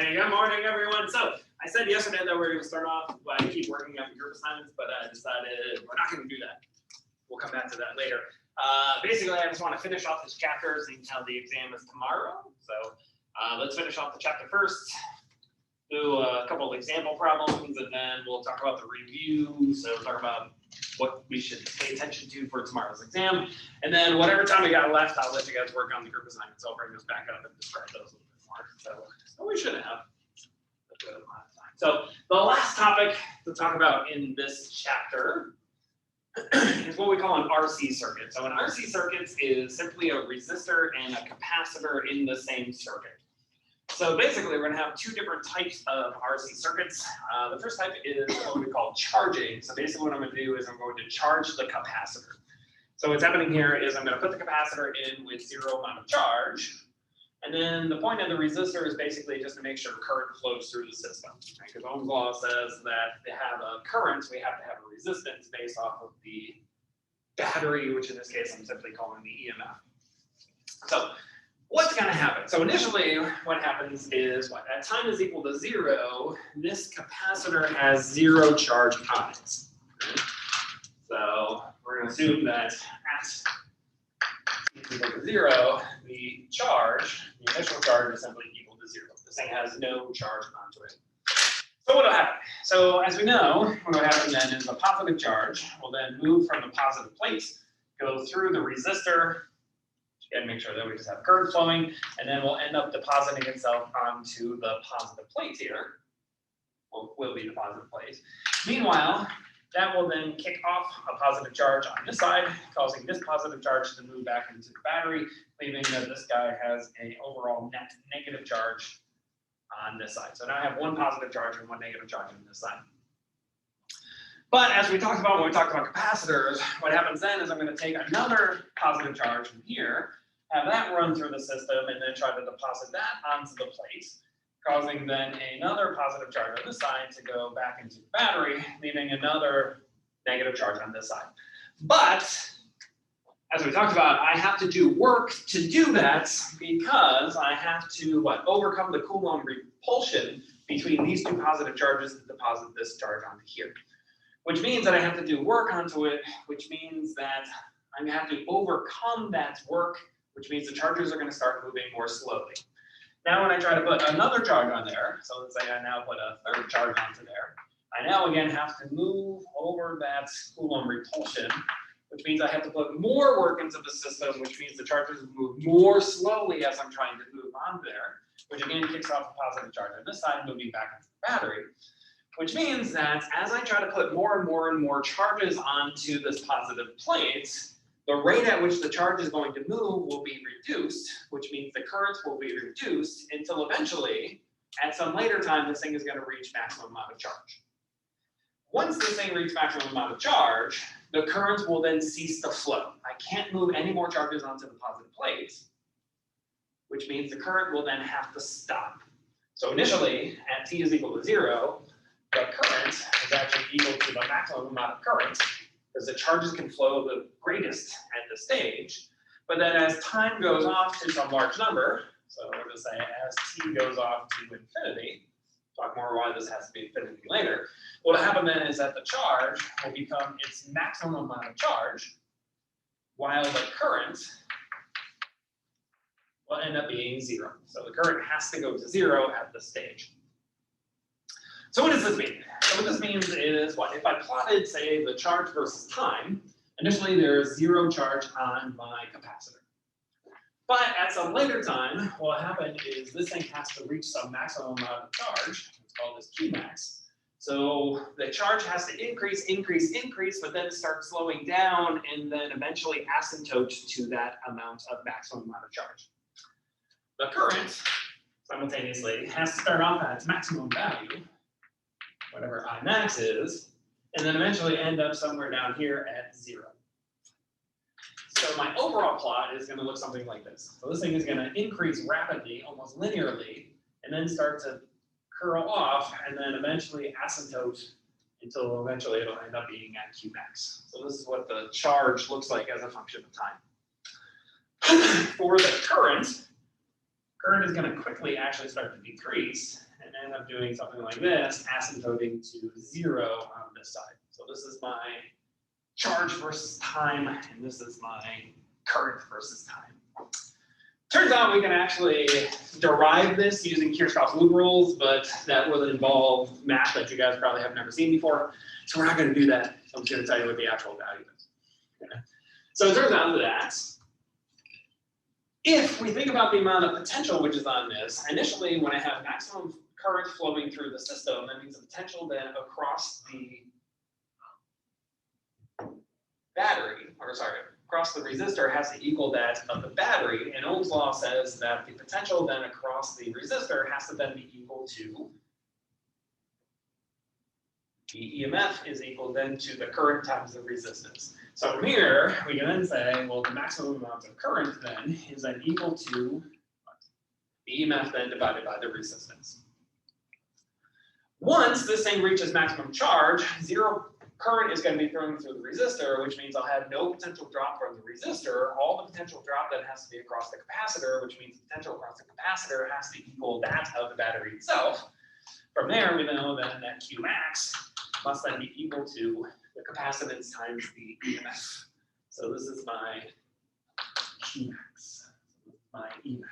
Hey, good morning, everyone. So I said yesterday that we were going to start off by keep working on the group assignments, but I decided we're not going to do that. We'll come back to that later. Basically, I just want to finish off this chapter until the exam is tomorrow. So let's finish off the chapter first, do a couple of example problems, and then we'll talk about the review. So we'll talk about what we should pay attention to for tomorrow's exam. And then whatever time we got left, I'll let you guys work on the group assignments. I'll bring those back up and describe those a little bit more. So we should have a good amount of time. So the last topic to talk about in this chapter is what we call an RC circuit. So an RC circuit is simply a resistor and a capacitor in the same circuit. So basically, we're going to have two different types of RC circuits. The first type is what we call charging. So basically what I'm going to do is I'm going to charge the capacitor. So what's happening here is I'm going to put the capacitor in with zero amount of charge. And then the point of the resistor is basically just to make sure current flows through the system. Right? Because Ohm's law says that to have a current, we have to have a resistance based off of the battery, which in this case I'm simply calling the EMF. So what's going to happen? So initially what happens is at time is equal to 0, this capacitor has 0 charge on it. Okay? So we're going to assume that at equal to 0, the initial charge is simply equal to 0. This thing has no charge onto it. So what will happen? So as we know, what will happen then is the positive charge will then move from the positive plate, go through the resistor, and make sure that we just have current flowing, and then we'll end up depositing itself onto the positive plate here. Will be the positive plate. Meanwhile, that will then kick off a positive charge on this side, causing this positive charge to move back into the battery, leaving that this guy has an overall net negative charge on this side. So now I have one positive charge and one negative charge on this side. But as we talked about when we talked about capacitors, what happens then is I'm going to take another positive charge from here, have that run through the system, and then try to deposit that onto the plate, causing then another positive charge on this side to go back into the battery, leaving another negative charge on this side. But as we talked about, I have to do work to do that because I have to overcome the Coulomb repulsion between these two positive charges to deposit this charge onto here. Which means that I have to do work onto it, which means that I'm going to have to overcome that work, which means the charges are going to start moving more slowly. Now when I try to put another charge on there, so let's say I now put a third charge onto there, I now again have to move over that Coulomb repulsion, which means I have to put more work into the system, which means the charges move more slowly as I'm trying to move on there, which again kicks off a positive charge on this side, moving back into the battery. Which means that as I try to put more and more and more charges onto this positive plate, the rate at which the charge is going to move will be reduced, which means the current will be reduced until eventually, at some later time, this thing is going to reach maximum amount of charge. Once this thing reaches maximum amount of charge, the current will then cease to flow. I can't move any more charges onto the positive plate, which means the current will then have to stop. So initially, at t is equal to 0, the current is actually equal to the maximum amount of current, because the charges can flow the greatest at this stage. But then as time goes off to some large number, so we're going to say as t goes off to infinity, talk more why this has to be infinity later, what will happen then is that the charge will become its maximum amount of charge, while the current will end up being 0. So the current has to go to 0 at this stage. So what does this mean? So what this means is if I plotted, say, the charge versus time, initially there is 0 charge on my capacitor. But at some later time, what will happen is this thing has to reach some maximum amount of charge. It's called this Qmax. So the charge has to increase, but then start slowing down and then eventually asymptote to that amount of maximum amount of charge. The current, simultaneously, has to start off at its maximum value, whatever I max is, and then eventually end up somewhere down here at 0. So my overall plot is going to look something like this. So this thing is going to increase rapidly, almost linearly, and then start to curl off, and then eventually asymptote until eventually it'll end up being at Qmax. So this is what the charge looks like as a function of time. For the current is going to quickly actually start to decrease, end up doing something like this, asymptoting to 0 on this side. So this is my charge versus time, and this is my current versus time. Turns out we can actually derive this using Kirchhoff's loop rules, but that will involve math that you guys probably have never seen before. So we're not going to do that. So I'm just going to tell you what the actual value is. Okay. So it turns out that if we think about the amount of potential which is on this, initially when I have maximum current flowing through the system, that means the potential then across the battery, or sorry, across the resistor has to equal that of the battery, and Ohm's law says that the potential then across the resistor has to then be equal to the EMF is equal then to the current times the resistance. So from here, we can then say, well, the maximum amount of current then is then equal to the EMF then divided by the resistance. Once this thing reaches maximum charge, zero current is going to be thrown through the resistor, which means I'll have no potential drop from the resistor. All the potential drop then has to be across the capacitor, which means the potential across the capacitor has to equal that of the battery itself. From there, we know then that Q max must then be equal to the capacitance times the EMF. So this is my Q max, my EMF.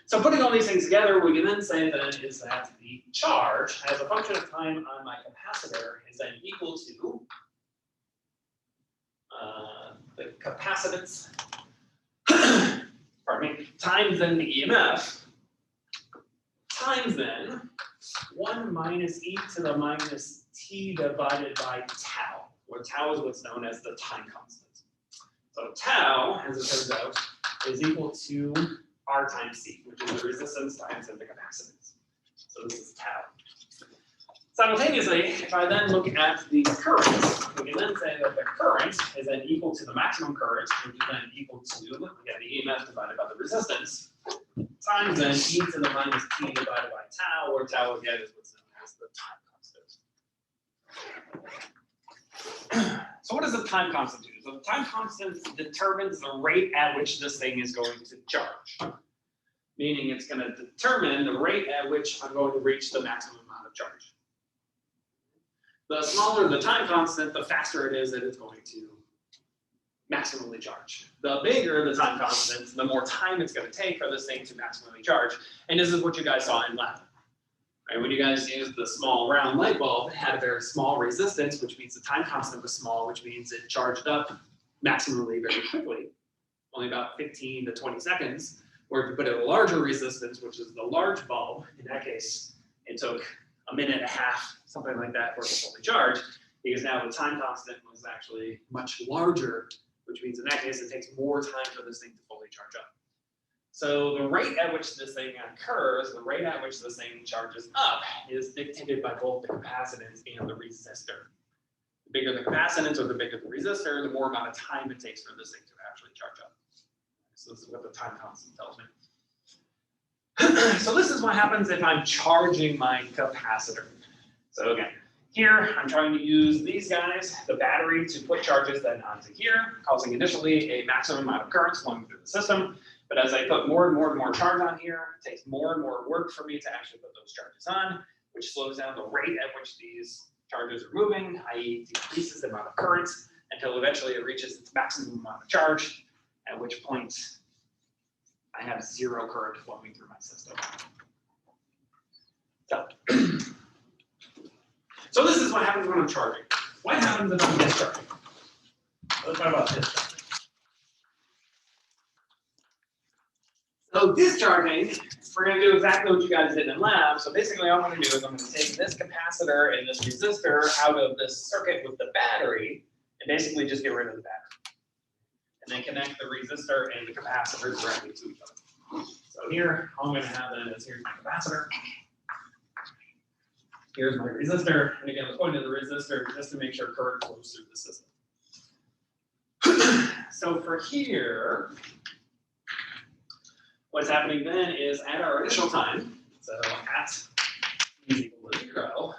So putting all these things together, we can then say that is that the charge as a function of time on my capacitor is then equal to the capacitance, pardon me, times then the EMF, times then 1 minus e to the minus t divided by tau, where tau is what's known as the time constant. So tau, as it turns out, is equal to R times C, which is the resistance times the capacitance. So this is tau. Simultaneously, if I then look at the current, we can then say that the current is then equal to the maximum current, which is then equal to, again, the EMF divided by the resistance, times then e to the minus t divided by tau, where tau again is what's known as the time constant. So what does the time constant do? So the time constant determines the rate at which this thing is going to charge. Meaning it's going to determine the rate at which I'm going to reach the maximum amount of charge. The smaller the time constant, the faster it is that it's going to maximally charge. The bigger the time constant, the more time it's going to take for this thing to maximally charge. And this is what you guys saw in lab. Right, when you guys used the small round light bulb, it had a very small resistance, which means the time constant was small, which means it charged up maximally very quickly, only about 15 to 20 seconds. Or if you put in a larger resistance, which is the large bulb, in that case, it took a minute and a half, something like that, for it to fully charge, because now the time constant was actually much larger, which means in that case, it takes more time for this thing to fully charge up. So the rate at which this thing occurs, the rate at which this thing charges up, is dictated by both the capacitance and the resistor. The bigger the capacitance or the bigger the resistor, the more amount of time it takes for this thing to actually charge up. So this is what the time constant tells me. So this is what happens if I'm charging my capacitor. So again, here I'm trying to use these guys, the battery, to put charges then onto here, causing initially a maximum amount of current flowing through the system. But as I put more and more and more charge on here, it takes more and more work for me to actually put those charges on, which slows down the rate at which these charges are moving, i.e. decreases the amount of current until eventually it reaches its maximum amount of charge, at which point I have zero current flowing through my system. So this is what happens when I'm charging. What happens if I'm discharging? Let's talk about discharging. So discharging, we're going to do exactly what you guys did in lab. So basically all I'm going to do is I'm going to take this capacitor and this resistor out of this circuit with the battery and basically just get rid of the battery. And then connect the resistor and the capacitor directly to each other. So here, all I'm going to have then is here's my capacitor. Here's my resistor. And again, the point of the resistor is just to make sure current flows through the system. So for here, what's happening then is at our initial time, so at t is equal to 0,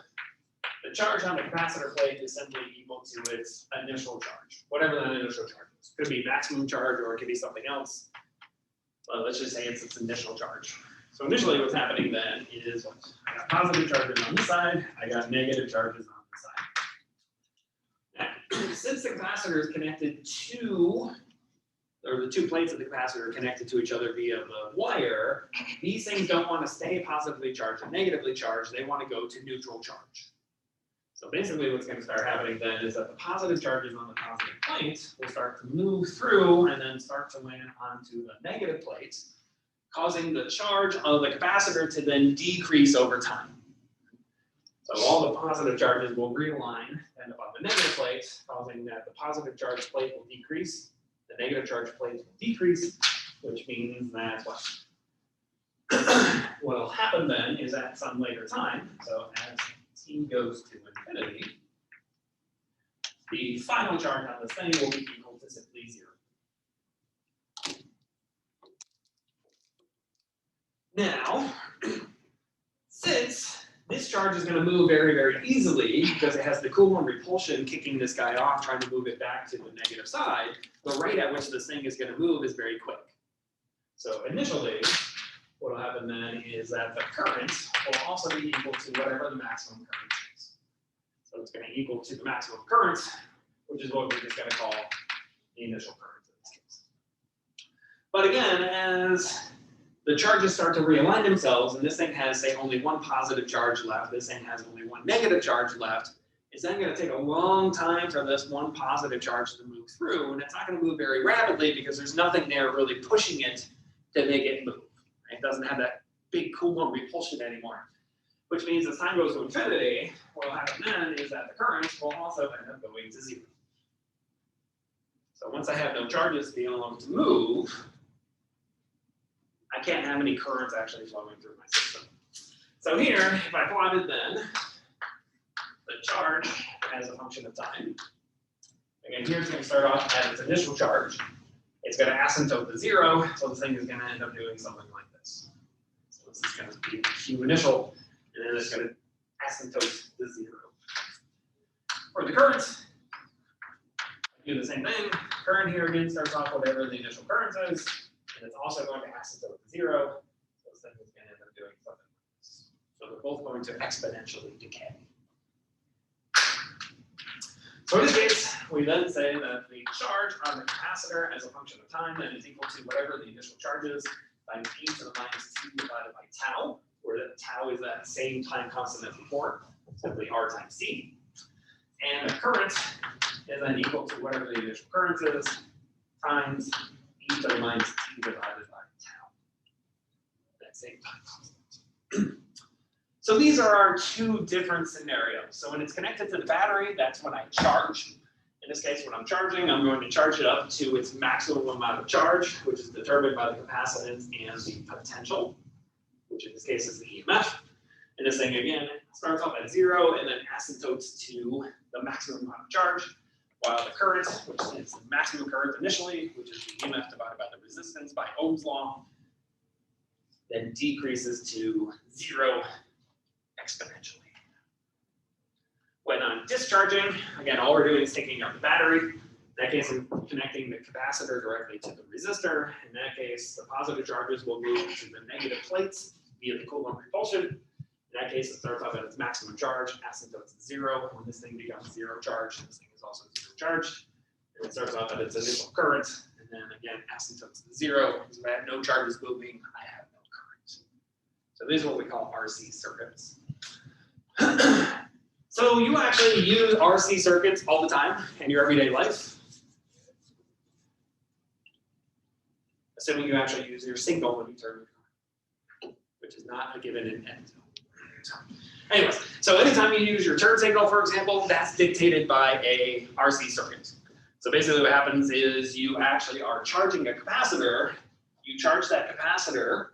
the charge on the capacitor plate is simply equal to its initial charge, whatever that initial charge is. Could be maximum charge or it could be something else. But let's just say it's its initial charge. So initially what's happening then is I got positive charges on this side, I got negative charges on this side. Now, since the capacitor is connected to, or the two plates of the capacitor are connected to each other via the wire, these things don't want to stay positively charged and negatively charged, they want to go to neutral charge. So basically what's going to start happening then is that the positive charges on the positive plates will start to move through and then start to land onto the negative plates, causing the charge of the capacitor to then decrease over time. So all the positive charges will realign and up on the negative plates, causing that the positive charge plate will decrease, the negative charge plate will decrease, which means that what will happen then is at some later time, so as t goes to infinity, the final charge on this thing will be equal to simply 0. Now, since this charge is going to move very, very easily because it has the Coulomb repulsion kicking this guy off, trying to move it back to the negative side, the rate at which this thing is going to move is very quick. So initially, what will happen then is that the current will also be equal to whatever the maximum current is. So it's going to equal to the maximum current, which is what we're just going to call the initial current in this case. But again, as the charges start to realign themselves, and this thing has, say, only one positive charge left, this thing has only one negative charge left, it's then going to take a long time for this one positive charge to move through, and it's not going to move very rapidly because there's nothing there really pushing it to make it move. It doesn't have that big Coulomb repulsion anymore, which means as time goes to infinity, what will happen then is that the current will also end up going to 0. So once I have no charges being able to move, I can't have any currents actually flowing through my system. So here, if I plotted then the charge as a function of time, again, here it's going to start off at its initial charge. It's going to asymptote to 0, so this thing is going to end up doing something like this. So this is going to be Q initial, and then it's going to asymptote to 0. For the current, I do the same thing. Current here again starts off whatever the initial current is, and it's also going to asymptote to 0. So this thing is going to end up doing something like this. So they're both going to exponentially decay. So in this case, we then say that the charge on the capacitor as a function of time then is equal to whatever the initial charge is times e to the minus t divided by tau, where the tau is that same time constant as before, simply r times t. And the current is then equal to whatever the initial current is times e to the minus t divided by tau, that same time constant. So these are our two different scenarios. So when it's connected to the battery, that's when I charge. In this case, when I'm charging, I'm going to charge it up to its maximum amount of charge, which is determined by the capacitance and the potential, which in this case is the EMF. And this thing, again, starts off at 0 and then asymptotes to the maximum amount of charge, while the current, which is the maximum current initially, which is the EMF divided by the resistance by Ohm's law, then decreases to 0 exponentially. When I'm discharging, again, all we're doing is taking out the battery. In that case, I'm connecting the capacitor directly to the resistor. In that case, the positive charges will move to the negative plates via the Coulomb repulsion. In that case, it starts off at its maximum charge, asymptotes to 0. When this thing becomes 0 charge, this thing is also 0 charged. And it starts off at its initial current, and then again, asymptotes to 0. Because if I have no charges moving, I have no current. So these are what we call RC circuits. So you actually use RC circuits all the time in your everyday life, assuming you actually use your signal when you turn your car, which is not a given in end. Anyways, so anytime you use your turn signal, for example, that's dictated by a RC circuit. So basically what happens is you actually are charging a capacitor, you charge that capacitor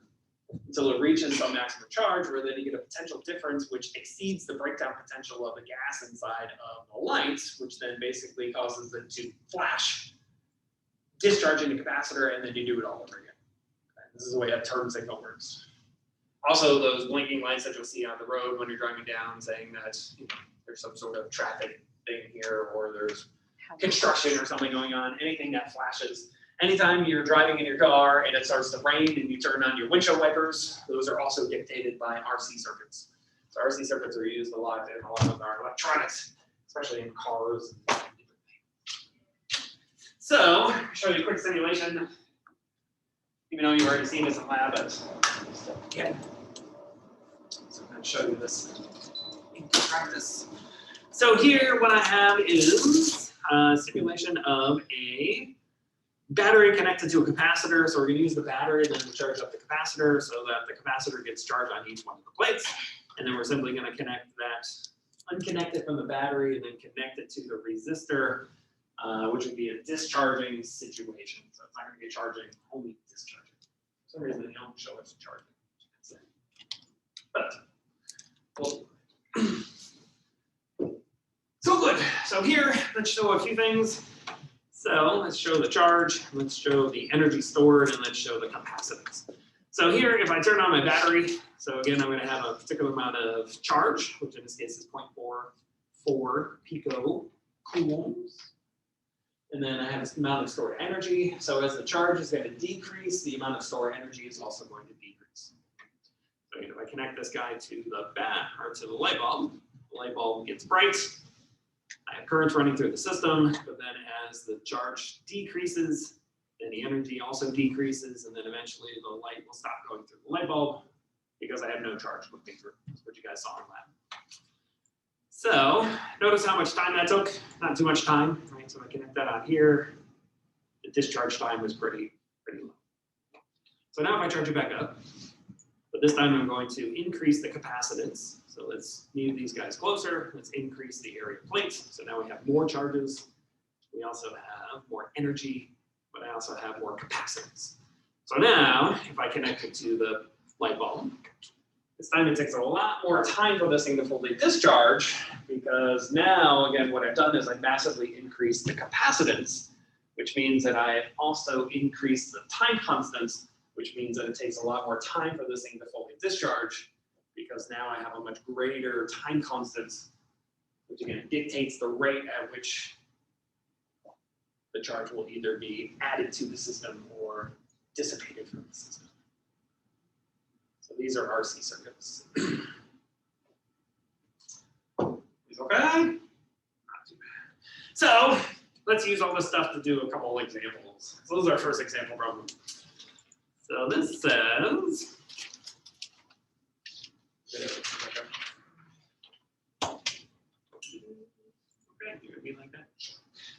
until it reaches some maximum charge, where then you get a potential difference which exceeds the breakdown potential of the gas inside of the light, which then basically causes it to flash, discharging the capacitor, and then you do it all over again. Okay, this is the way a turn signal works. Also, those blinking lights that you'll see on the road when you're driving down, saying that there's some sort of traffic thing here, or there's construction or something going on, anything that flashes Anytime you're driving in your car and it starts to rain and you turn on your windshield wipers, those are also dictated by RC circuits. So RC circuits are used a lot in a lot of our electronics, especially in cars. So, I'll show you a quick simulation. Even though you've already seen this in lab, but again. So I'm going to show you this in practice. So here, what I have is a simulation of a battery connected to a capacitor. So we're going to use the battery then to charge up the capacitor so that the capacitor gets charged on each one of the plates. And then we're simply going to connect that, unconnect it from the battery, and then connect it to the resistor, which would be a discharging situation. So it's not going to be charging, only discharging. For some reason, they don't show us charging. But, well, so good. So here, let's show a few things. So let's show the charge, let's show the energy stored, and let's show the capacitance. So here, if I turn on my battery, so again, I'm going to have a particular amount of charge, which in this case is 0.44 picocoulombs. And then I have this amount of stored energy. So as the charge is going to decrease, the amount of stored energy is also going to decrease. So if I connect this guy to the light bulb gets bright. I have currents running through the system, but then as the charge decreases, then the energy also decreases, and then eventually the light will stop going through the light bulb because I have no charge moving through. That's what you guys saw in lab. So notice how much time that took. Not too much time, right? So I connect that on here. The discharge time was pretty low. So now if I charge it back up, but this time I'm going to increase the capacitance. So let's move these guys closer. Let's increase the area plate. So now we have more charges. We also have more energy, but I also have more capacitance. So now, if I connect it to the light bulb, this time it takes a lot more time for this thing to fully discharge, because now, again, what I've done is I've massively increased the capacitance, which means that I also increased the time constant, which means that it takes a lot more time for this thing to fully discharge, because now I have a much greater time constant, which again dictates the rate at which the charge will either be added to the system or dissipated from the system. So these are RC circuits. Is okay? Not too bad. So let's use all this stuff to do a couple of examples. So this is our first example problem. So this says,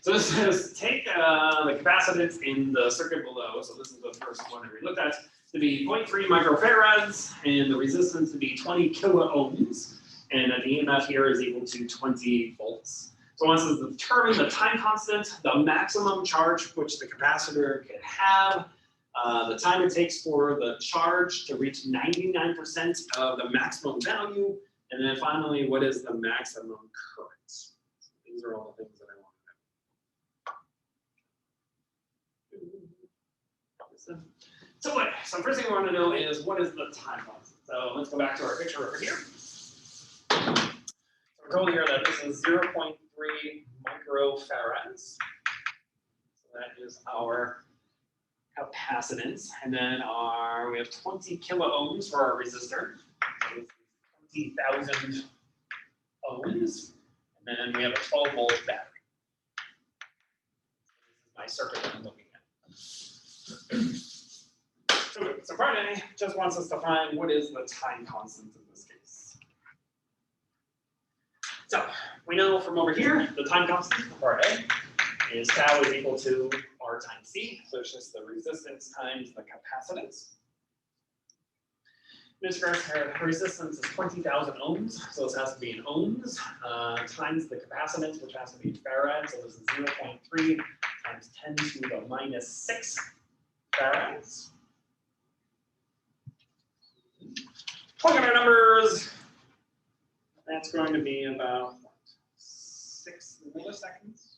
so this says take the capacitance in the circuit below. So this is the first one that we looked at, to be 0.3 microfarads, and the resistance to be 20 kiloohms, and the EMF here is equal to 20 volts. So once it's determine the time constant, the maximum charge which the capacitor can have, the time it takes for the charge to reach 99% of the maximum value, and then finally, what is the maximum current? So these are all the things that I want to know. So first thing we want to know is, what is the time constant? So let's go back to our picture over here. So we're told here that this is 0.3 microfarads. So that is our capacitance. And then we have 20 kiloohms for our resistor. So 20,000 ohms. And then we have a 12-volt battery. This is my circuit that I'm looking at. So part A just wants us to find what is the time constant in this case. So we know from over here, the time constant for part A is tau is equal to R times C. So it's just the resistance times the capacitance. This resistance is 20,000 ohms, so this has to be in ohms, times the capacitance, which has to be in farads. So this is 0.3 times 10 to the minus 6 farads. Plug in our numbers. That's going to be about what, 6 milliseconds.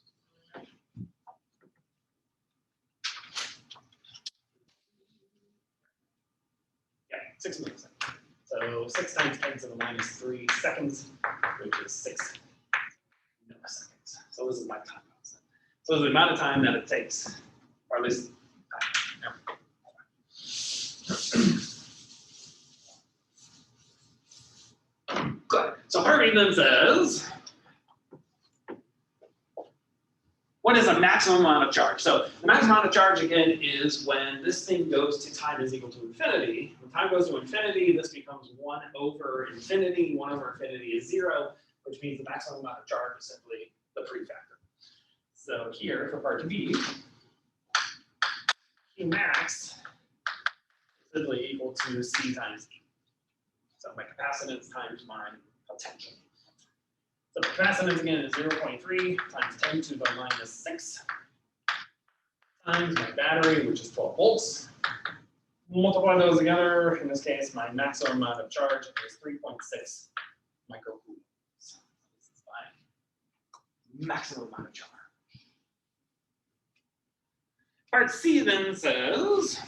Yeah, 6 milliseconds. So 6 times 10 to the minus 3 seconds, which is 6 milliseconds. So this is my time constant. So this is the amount of time that it takes, or at least So part B then says, what is the maximum amount of charge? So the maximum amount of charge, again, is when this thing goes to time is equal to infinity. When time goes to infinity, this becomes 1 over infinity. 1 over infinity is 0, which means the maximum amount of charge is simply the prefactor. So here, for part B, Q max is simply equal to C times E. So my capacitance times my potential. So the capacitance again is 0.3 times 10 to the minus 6 times my battery, which is 12 volts. Multiply those together. In this case, my maximum amount of charge is 3.6 microcoulombs. This is my maximum amount of charge. Part C then says,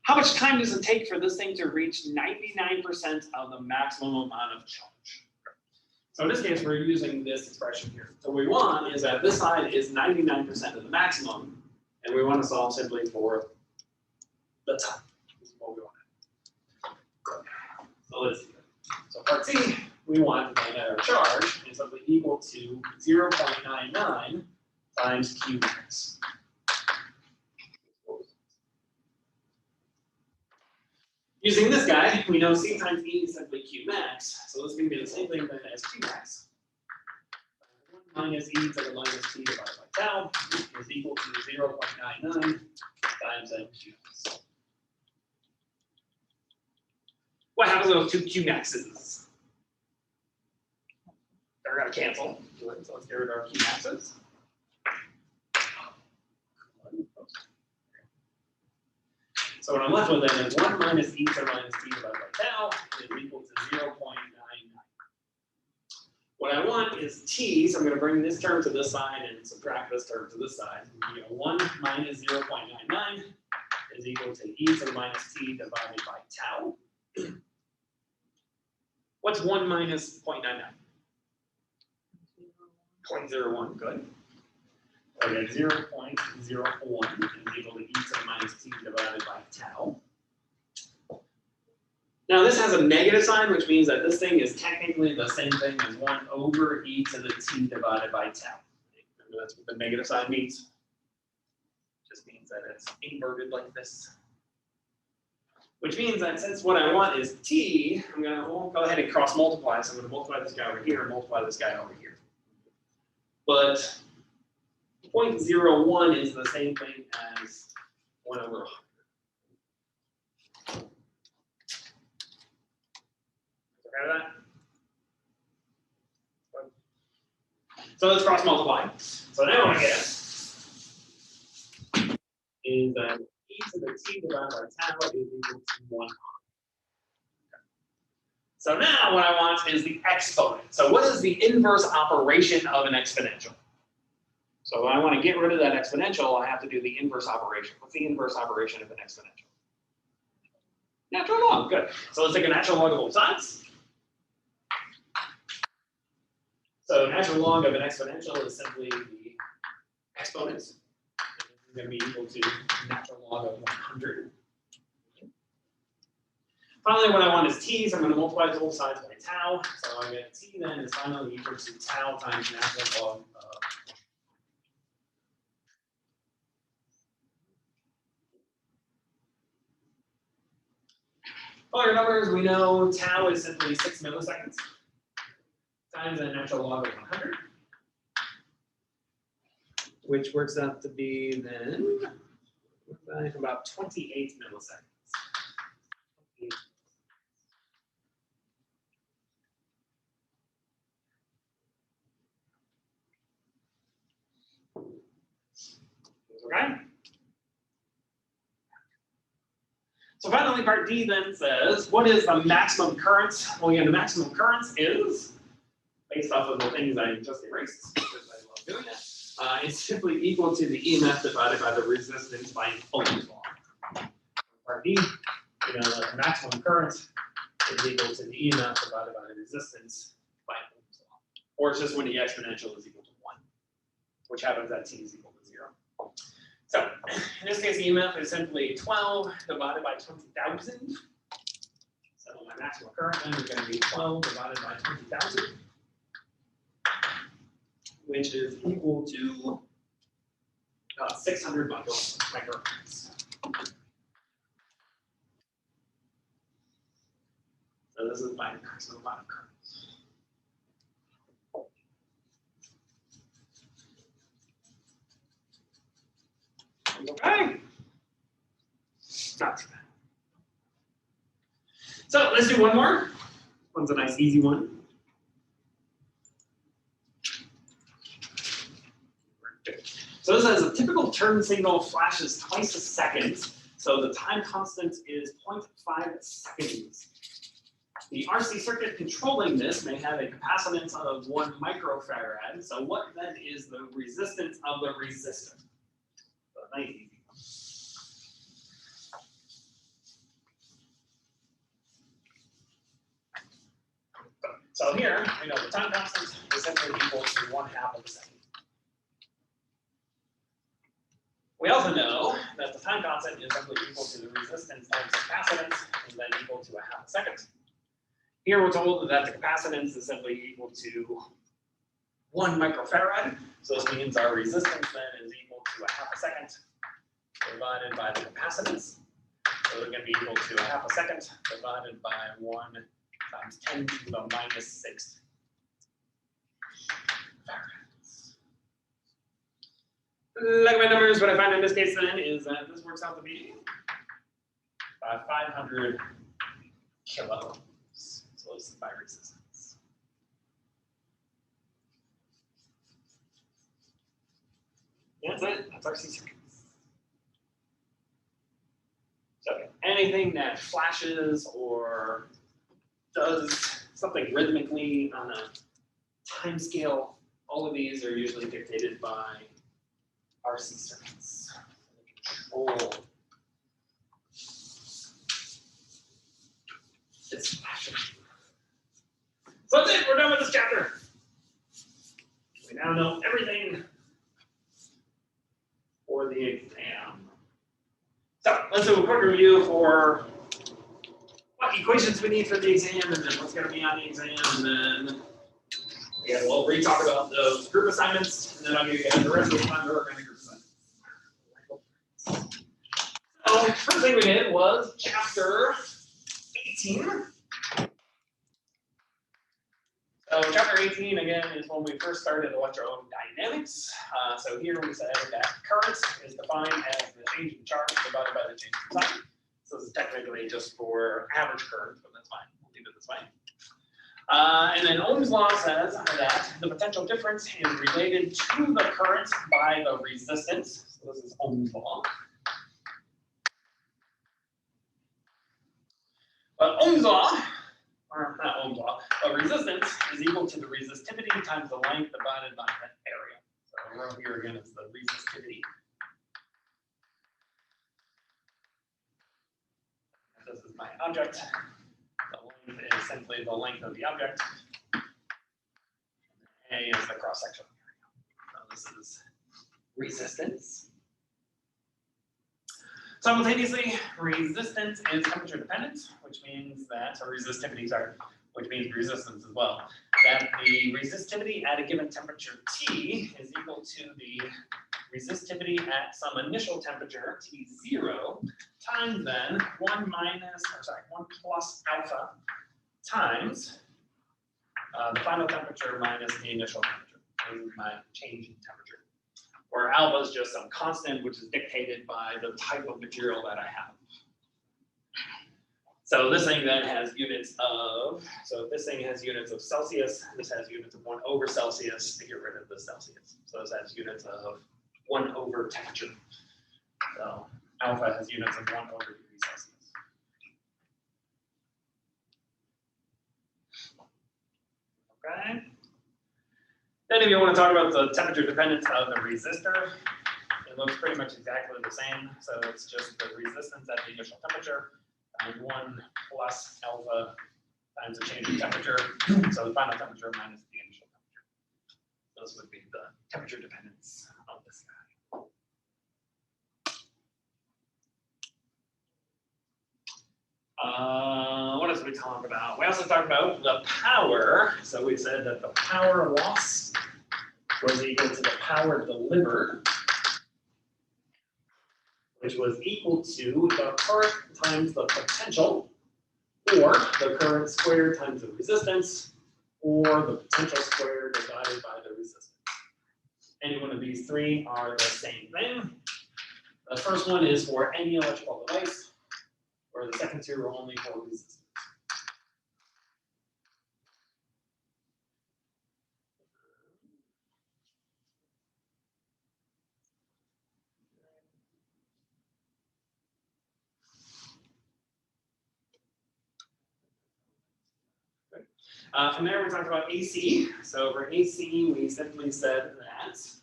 how much time does it take for this thing to reach 99% of the maximum amount of charge? So in this case, we're using this expression here. So what we want is that this side is 99% of the maximum, and we want to solve simply for the time. This is what we want. So let's see. So part C, we want that our charge is simply equal to 0.99 times Q max. Using this guy, we know C times E is simply Q max, so this is going to be the same thing then as Q max. 1 minus E to the minus T divided by tau is equal to 0.99 times Q max. What happens to those two Q maxes? They're going to cancel. So let's get rid of our Q maxes. So what I'm left with then is 1 minus E to the minus T divided by tau is equal to 0.99. What I want is T, so I'm going to bring this term to this side and subtract this term to this side. 1 minus 0.99 is equal to E to the minus T divided by tau. What's 1 minus 0.99? 0.01, good. Okay, 0.01 is equal to E to the minus T divided by tau. Now this has a negative sign, which means that this thing is technically the same thing as 1 over E to the T divided by tau. Remember that's what the negative sign means? Just means that it's inverted like this. Which means that since what I want is T, I'm going to go ahead and cross multiply. So I'm going to multiply this guy over here and multiply this guy over here. But 0.01 is the same thing as 1 over 100. Okay with that? So let's cross multiply. So now what I get is that E to the T divided by tau is equal to 1. So now what I want is the exponent. So what is the inverse operation of an exponential? So if I want to get rid of that exponential, I have to do the inverse operation. What's the inverse operation of an exponential? Natural log, good. So let's take a natural log of both sides. So natural log of an exponential is simply the exponent. It's going to be equal to natural log of 100. Finally, what I want is T, so I'm going to multiply both sides by tau. So I get T then is finally equal to tau times natural log of. All your numbers, we know tau is simply 6 milliseconds times a natural log of 100, which works out to be then about 28 milliseconds. Okay. So finally, part D then says, what is the maximum current? Well, again, the maximum current is, based off of the things I just erased, because I love doing it, it's simply equal to the EMF divided by the resistance by Ohm's law. Part D, you know, the maximum current is equal to the EMF divided by the resistance by Ohm's law. Or it's just when the exponential is equal to 1, which happens at T is equal to 0. So in this case, EMF is simply 12 divided by 20,000. So my maximum current then is going to be 12 divided by 20,000, which is equal to 600 microfarads. So this is my maximum amount of current. Okay. Not too bad. So let's do one more. One's a nice easy one. So this says a typical turn signal flashes twice a second. So the time constant is 0.5 seconds. The RC circuit controlling this may have a capacitance of 1 microfarad. So what then is the resistance of the resistor? So nice easy. So here, we know the time constant is simply equal to 1/2 of a second. We also know that the time constant is simply equal to the resistance times capacitance, and then equal to 1/2 second. Here we're told that the capacitance is simply equal to 1 microfarad. So this means our resistance then is equal to 1/2 second divided by the capacitance. So it's going to be equal to 1/2 second divided by 1 times 10 to the -6 farads. Like my numbers, what I find in this case then is that this works out to be 500 kilo. So this is my resistance. That's it. That's RC circuits. So anything that flashes or does something rhythmically on a time scale, all of these are usually dictated by RC circuits. Control this flashing. So that's it. We're done with this chapter. We now know everything for the exam. So let's do a quick review for what equations we need for the exam, and then what's going to be on the exam, and then we'll re-talk about those group assignments, and then I'll give you guys the rest of the time to work on the group assignments. So first thing we did was chapter 18. So chapter 18, again, is when we first started electrodynamics. So here we said that current is defined as the change in charge divided by the change in time. So this is technically just for average current, but that's fine. We'll leave it this way. And then Ohm's law says that the potential difference is related to the current by the resistance. So this is Ohm's law. But Ohm's law, or not Ohm's law, but resistance is equal to the resistivity times the length divided by the area. So right here again, it's the resistivity. This is my object. The length is simply the length of the object. A is the cross-sectional area. So this is resistance. Simultaneously, resistance is temperature dependent, which means that, or resistivity, sorry, which means resistance as well, that the resistivity at a given temperature T is equal to the resistivity at some initial temperature, T0, times then 1 plus alpha times the final temperature minus the initial temperature. This is my change in temperature. Where alpha is just some constant, which is dictated by the type of material that I have. So this thing then has units of, so if this thing has units of Celsius, this has units of 1/Celsius to get rid of the Celsius. So this has units of 1/temperature. So alpha has units of 1/degree Celsius. Okay. Then if you want to talk about the temperature dependence of the resistor, it looks pretty much exactly the same. So it's just the resistance at the initial temperature times 1 plus alpha times the change in temperature. So the final temperature minus the initial temperature. Those would be the temperature dependence of this guy. What else we we talk about? We also talked about the power. So we said that the power loss was equal to the power delivered, which was equal to the current times the potential, or the current squared times the resistance, or the potential squared divided by the resistance. Any one of these three are the same thing. The first one is for any electrical device, where the second two are only for resistance. From there, we talked about AC. So for AC, we simply said that, so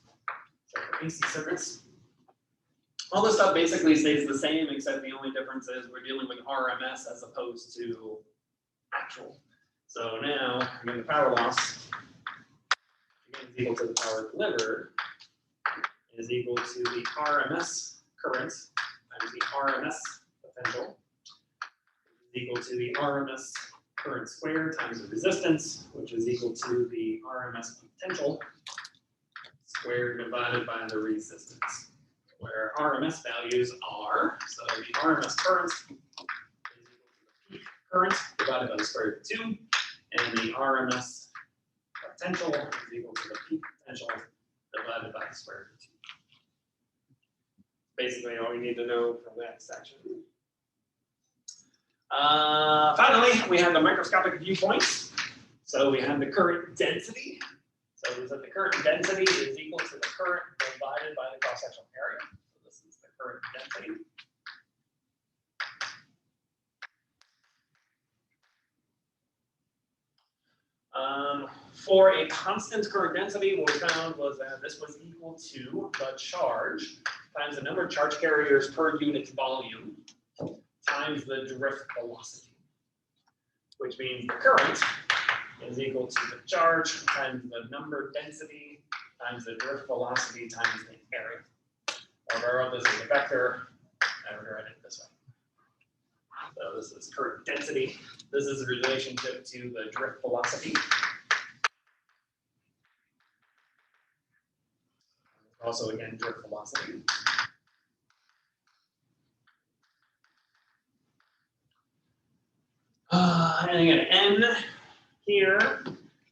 for AC circuits, all this stuff basically stays the same, except the only difference is we're dealing with RMS as opposed to actual. So now, again, the power loss again, is equal to the power delivered is equal to the RMS current times the RMS potential is equal to the RMS current squared times the resistance, which is equal to the RMS potential squared divided by the resistance, where RMS values are, so the RMS current is equal to the peak current divided by the square root of 2, and the RMS potential is equal to the peak potential divided by the square root of 2. Basically all we need to know from that section. Finally, we have the microscopic viewpoints. So we have the current density. So we said the current density is equal to the current divided by the cross-sectional area. So this is the current density. For a constant current density, what we found was that this was equal to the charge times the number of charge carriers per unit volume times the drift velocity, which means the current is equal to the charge times the number density times the drift velocity times the area. Or if I wrote this as a vector, I would write it this way. So this is current density. This is a relationship to the drift velocity. Also, again, drift velocity. And again, n here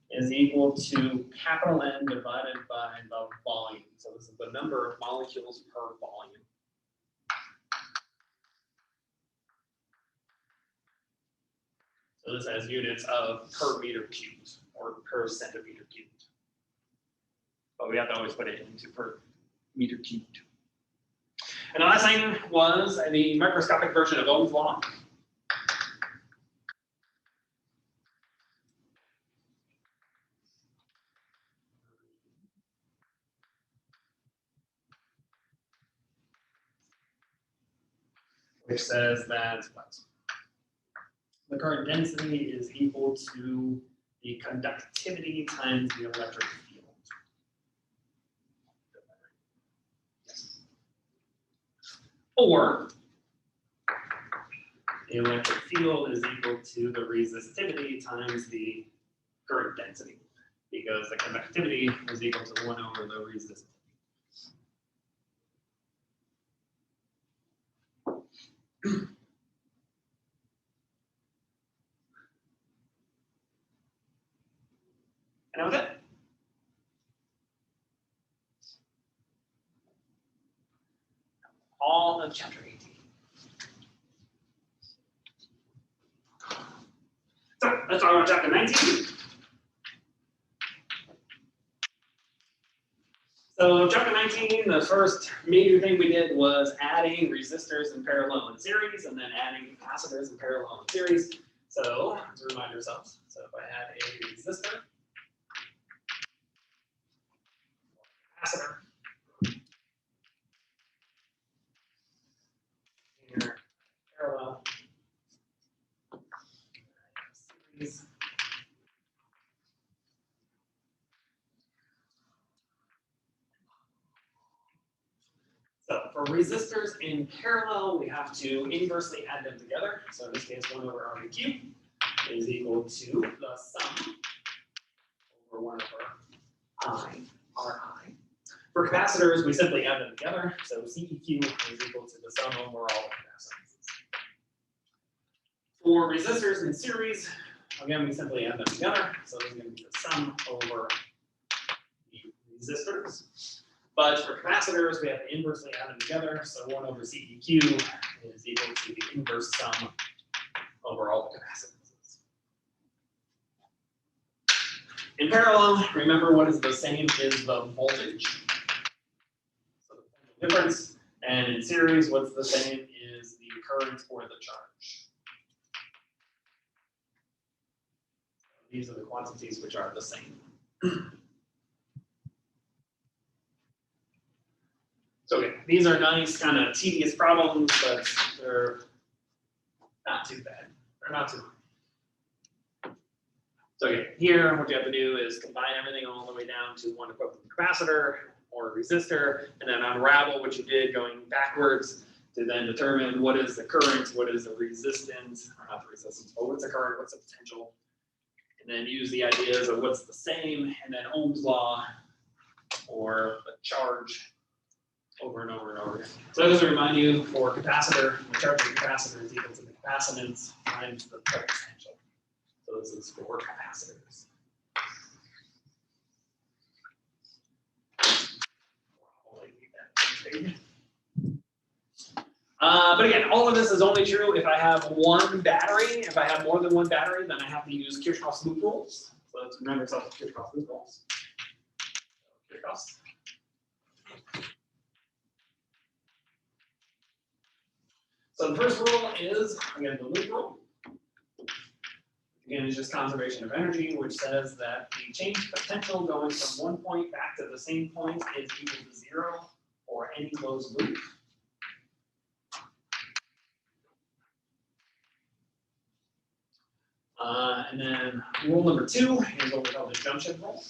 is equal to capital N divided by the volume. So this is the number of molecules per volume. So this has units of per meter cubed or per centimeter cubed. But we have to always put it into per meter cubed. And the last thing was the microscopic version of Ohm's law. Which says that the current density is equal to the conductivity times the electric field. Yes. Or the electric field is equal to the resistivity times the current density, because the conductivity is equal to 1 over the resistivity. And that was it. All of chapter 18. So let's talk about chapter 19. So chapter 19, the first major thing we did was adding resistors in parallel and series, and then adding capacitors in parallel and series. So to remind ourselves, so if I add a resistor, capacitor, here, parallel, series. So for resistors in parallel, we have to inversely add them together. So in this case, 1 over R to the cube. is equal to the sum over 1 over I, Ri. For capacitors, we simply add them together. So CEQ is equal to the sum over all capacitances. For resistors in series, again, we simply add them together. So this is going to be the sum over the resistors. But for capacitors, we have to inversely add them together. So 1 over CEQ is equal to the inverse sum over all the capacitances. In parallel, remember what is the same is the voltage. So the potential difference. And in series, what's the same is the current or the charge. These are the quantities which are the same. So okay, these are nice, kind of tedious problems, but they're not too bad. They're not too hard. So okay, here what you have to do is combine everything all the way down to one equivalent capacitor or resistor, and then unravel what you did going backwards to then determine what is the current, what is the resistance, or not the resistance, but what's the current, what's the potential, and then use the ideas of what's the same, and then Ohm's law or the charge over and over and over again. So just to remind you, for capacitor, the charge of the capacitor is equal to the capacitance times the potential. So this is for capacitors. But again, all of this is only true if I have one battery. If I have more than one battery, then I have to use Kirchhoff's loop rules. So let's remember yourself Kirchhoff's loop rules. Kirchhoff's. So the first rule is, again, the loop rule. Again, it's just conservation of energy, which says that the change potential going from one point back to the same point is equal to 0 for any closed loop. And then rule number 2 is what we call the junction rule,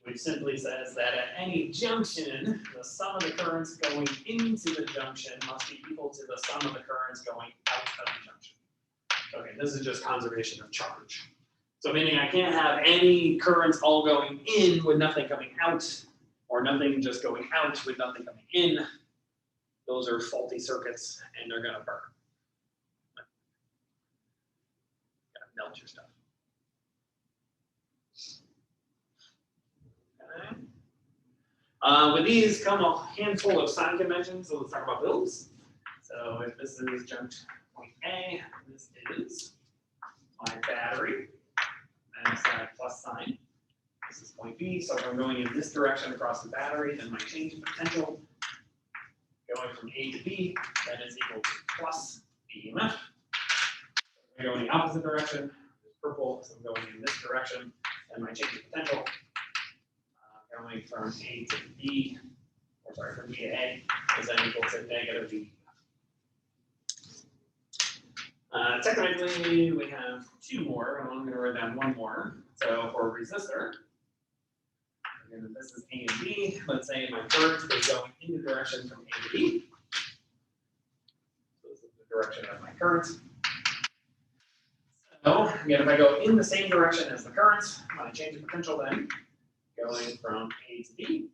which simply says that at any junction, the sum of the currents going into the junction must be equal to the sum of the currents going out of the junction. Okay, this is just conservation of charge. So meaning I can't have any currents all going in with nothing coming out, or nothing just going out with nothing coming in. Those are faulty circuits, and they're gonna burn. Gotta melt your stuff. Okay. With these come a handful of sign conventions, so let's talk about those. So if this is junction point A, this is my battery, and it's that plus sign. This is point B, so if I'm going in this direction across the battery, then my change in potential going from A to B, that is equal to plus EMF. If I go in the opposite direction, it's purple, so I'm going in this direction, and my change in potential going from A to B, or sorry, from B to A, is then equal to negative B. Technically, we have 2 more, and I'm going to write down 1 more. So for a resistor, again, this is A and B. Let's say my current is going in the direction from A to B. So this is the direction of my current. So again, if I go in the same direction as the current, my change of potential then going from A to B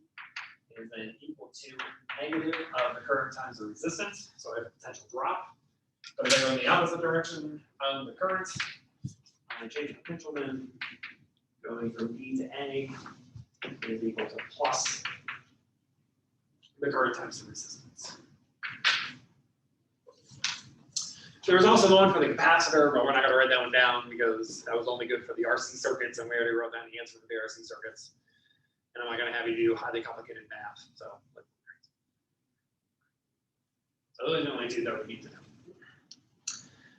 is then equal to negative of the current times the resistance. So I have a potential drop. But if I go in the opposite direction of the current, my change of potential then going from B to A is equal to plus the current times the resistance. There's also the one for the capacitor, but we're not going to write that one down because that was only good for the RC circuits, and we already wrote down the answer for the RC circuits. And I'm not going to have you do highly complicated math. So those are the only 2 that we need to know.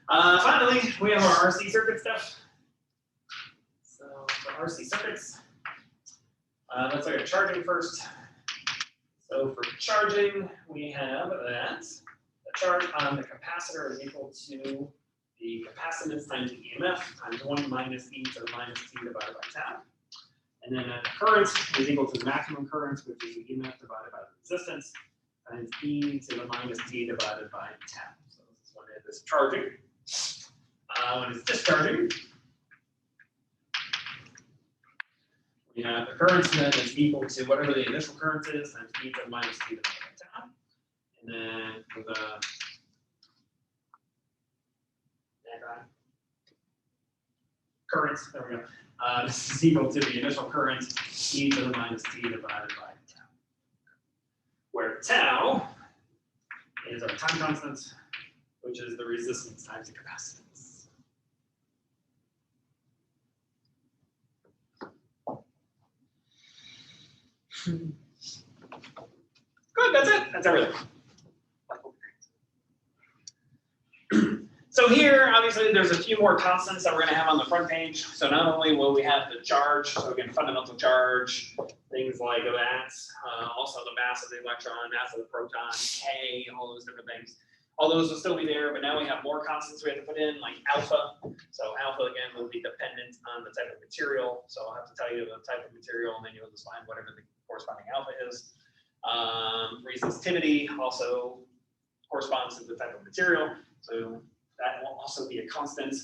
Finally, we have our RC circuit stuff. So for RC circuits, let's look at charging first. So for charging, we have that the charge on the capacitor is equal to the capacitance times the EMF times 1 minus e to the minus t divided by tau. And then the current is equal to the maximum current, which is the EMF divided by the resistance, times e to the minus t divided by tau. So this is what it is charging. When it's discharging, we have the current then is equal to whatever the initial current is times e to the minus t to the tau. And then for the currents, there we go. This is equal to the initial current e to the minus t divided by tau, where tau is our time constant, which is the resistance times the capacitance. Good, that's it. That's everything. So here, obviously, there's a few more constants that we're going to have on the front page. So not only will we have the charge, so again, fundamental charge, things like that, also the mass of the electron, mass of the proton, K, all those different things. All those will still be there, but now we have more constants we have to put in, like alpha. So alpha, again, will be dependent on the type of material. So I'll have to tell you the type of material, and then you'll just find whatever the corresponding alpha is. Resistivity also corresponds to the type of material. So that will also be a constant.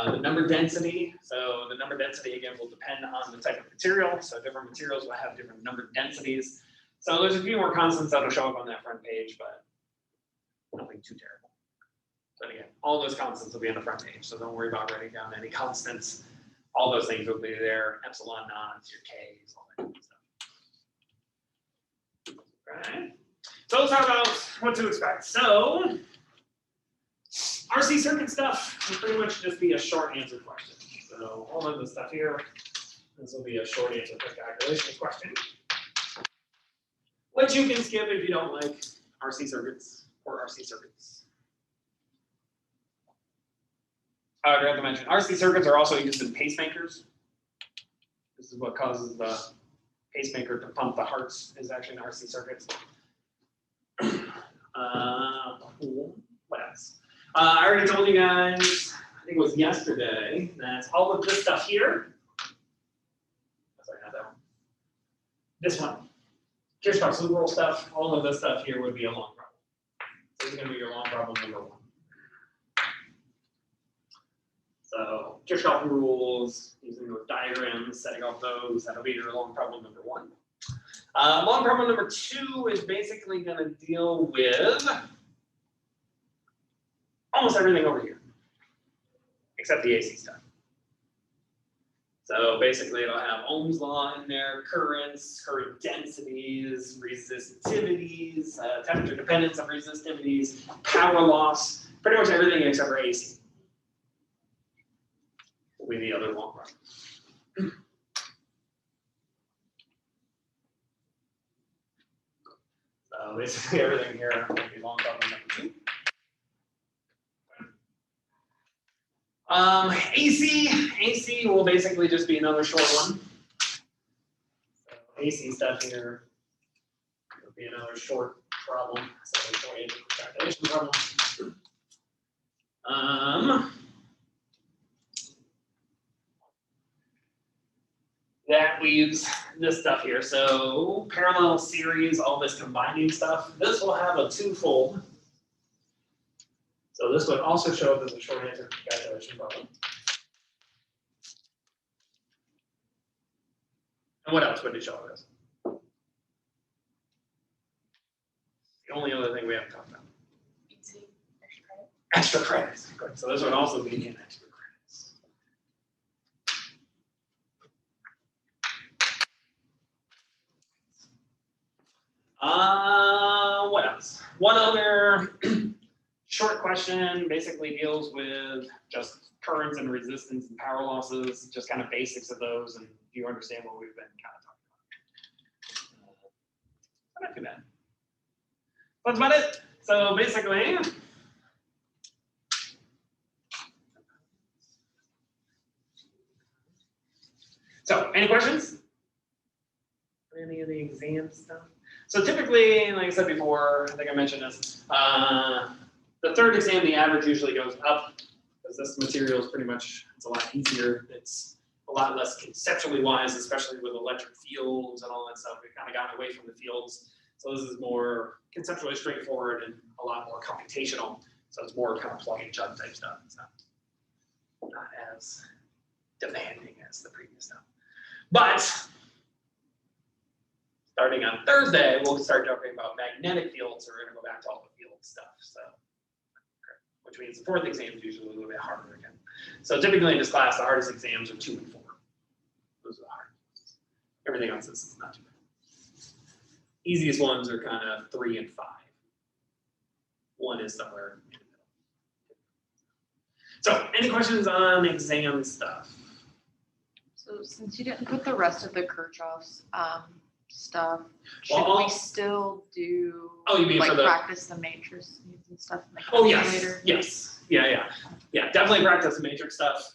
The number density, so the number density again will depend on the type of material. So different materials will have different number densities. So there's a few more constants that will show up on that front page, but nothing too terrible. But again, all those constants will be on the front page, so don't worry about writing down any constants. All those things will be there, epsilon naughts, your K's, all that good stuff. Okay. So let's talk about what to expect. So RC circuit stuff will pretty much just be a short answer question. So all of the stuff here, this will be a short answer for calculation question, which you can skip if you don't like RC circuits or RC circuits. I forgot to mention, RC circuits are also used in pacemakers. This is what causes the pacemaker to pump the hearts, is actually an RC circuit. What else? I already told you guys, I think it was yesterday, that all of this stuff here, sorry, not that one, this one, Kirchhoff's rule stuff, all of this stuff here would be a long problem. So this is going to be your long problem number 1. So Kirchhoff rules, using those diagrams, setting off those, that'll be your long problem number 1. Long problem number 2 is basically going to deal with almost everything over here, except the AC stuff. So basically it'll have Ohm's law in there, currents, current densities, resistivities, temperature dependence of resistivities, power loss, pretty much everything except for AC. Will be the other long problem. So basically everything here will be long problem number 2. AC will basically just be another short one. So AC stuff here will be another short problem. So short answer for calculation problem. That leaves this stuff here. So parallel series, all this combining stuff. This will have a twofold. So this would also show up as a short answer calculation problem. And what else would it show up as? The only other thing we haven't talked about. Extra credits. Good. So this would also be in extra credits. What else? One other short question basically deals with just currents and resistance and power losses, just kind of basics of those, and you understand what we've been kind of talking about. Not too bad. That's about it. So basically, so any questions? Any of the exam stuff? So typically, like I said before, I think I mentioned this, the third exam, the average usually goes up because this material is pretty much, it's a lot easier. It's a lot less conceptually wise, especially with electric fields and all that stuff. We've kind of gotten away from the fields. So this is more conceptually straightforward and a lot more computational. So it's more kind of plug and chug type stuff. So not as demanding as the previous stuff. But starting on Thursday, we'll start talking about magnetic fields, so we're going to go back to all the field stuff. So, which means the fourth exam is usually a little bit harder again. So typically in this class, the hardest exams are 2 and 4. Those are the hard ones. Everything else is not too bad. Easiest ones are kind of 3 and 5. 1 is somewhere in the middle. So, any questions on exam stuff? So since you didn't put the rest of the Kirchhoff's stuff, should we still do you mean like for the practice the matrix and stuff in the Oh calculator? yes, yeah. Definitely practice the matrix stuff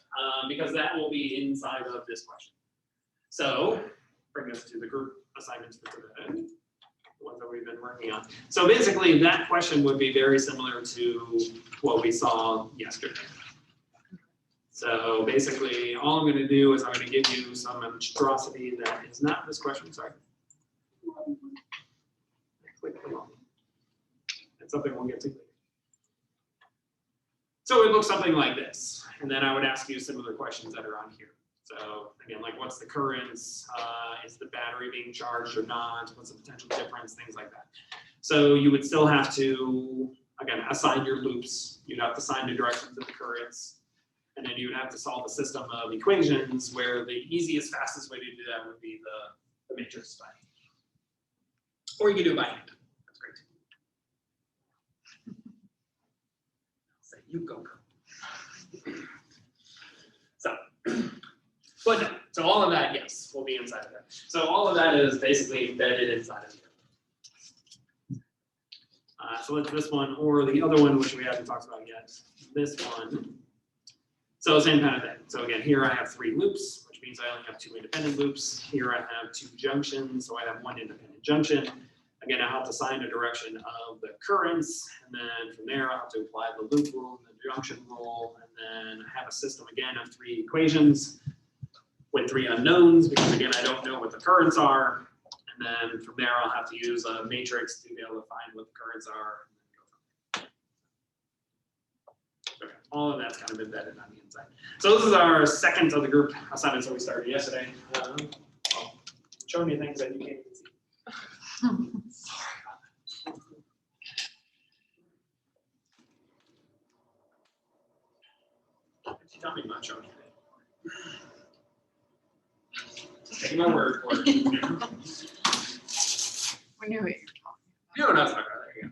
because that will be inside of this question. So bring us to the group assignments for today, the ones that we've been working on. So basically, that question would be very similar to what we saw yesterday. So basically, all I'm going to do is I'm going to give you some monstrosity that is not this question. Sorry. That's something we'll get to later. So it looks something like this, and then I would ask you similar questions that are on here. So again, like what's the currents? Is the battery being charged or not? What's the potential difference? Things like that. So you would still have to, again, assign your loops. You'd have to assign the directions of the currents. And then you would have to solve a system of equations where the easiest, fastest way to do that would be the matrix study. Or you can do it by hand. That's great. So you go. So, but no. So all of that, yes, will be inside of that. So all of that is basically embedded inside of here. So it's this one or the other one, which we haven't talked about yet. This one. So same kind of thing. So again, here I have 3 loops, which means I only have 2 independent loops. Here I have 2 junctions, so I have 1 independent junction. Again, I have to find a direction of the currents, and then from there I have to apply the loop rule and the junction rule, and then I have a system again of 3 equations with 3 unknowns, because again, I don't know what the currents are. And then from there, I'll have to use a matrix to be able to find what the currents are. Okay, all of that's kind of embedded on the inside. So this is our second of the group assignments that we started yesterday. Well, showing you things that you can't even see. Sorry about that. What did you tell me about showing you that? Just taking my word for it. We knew what you were talking You know what I was talking about. There you go.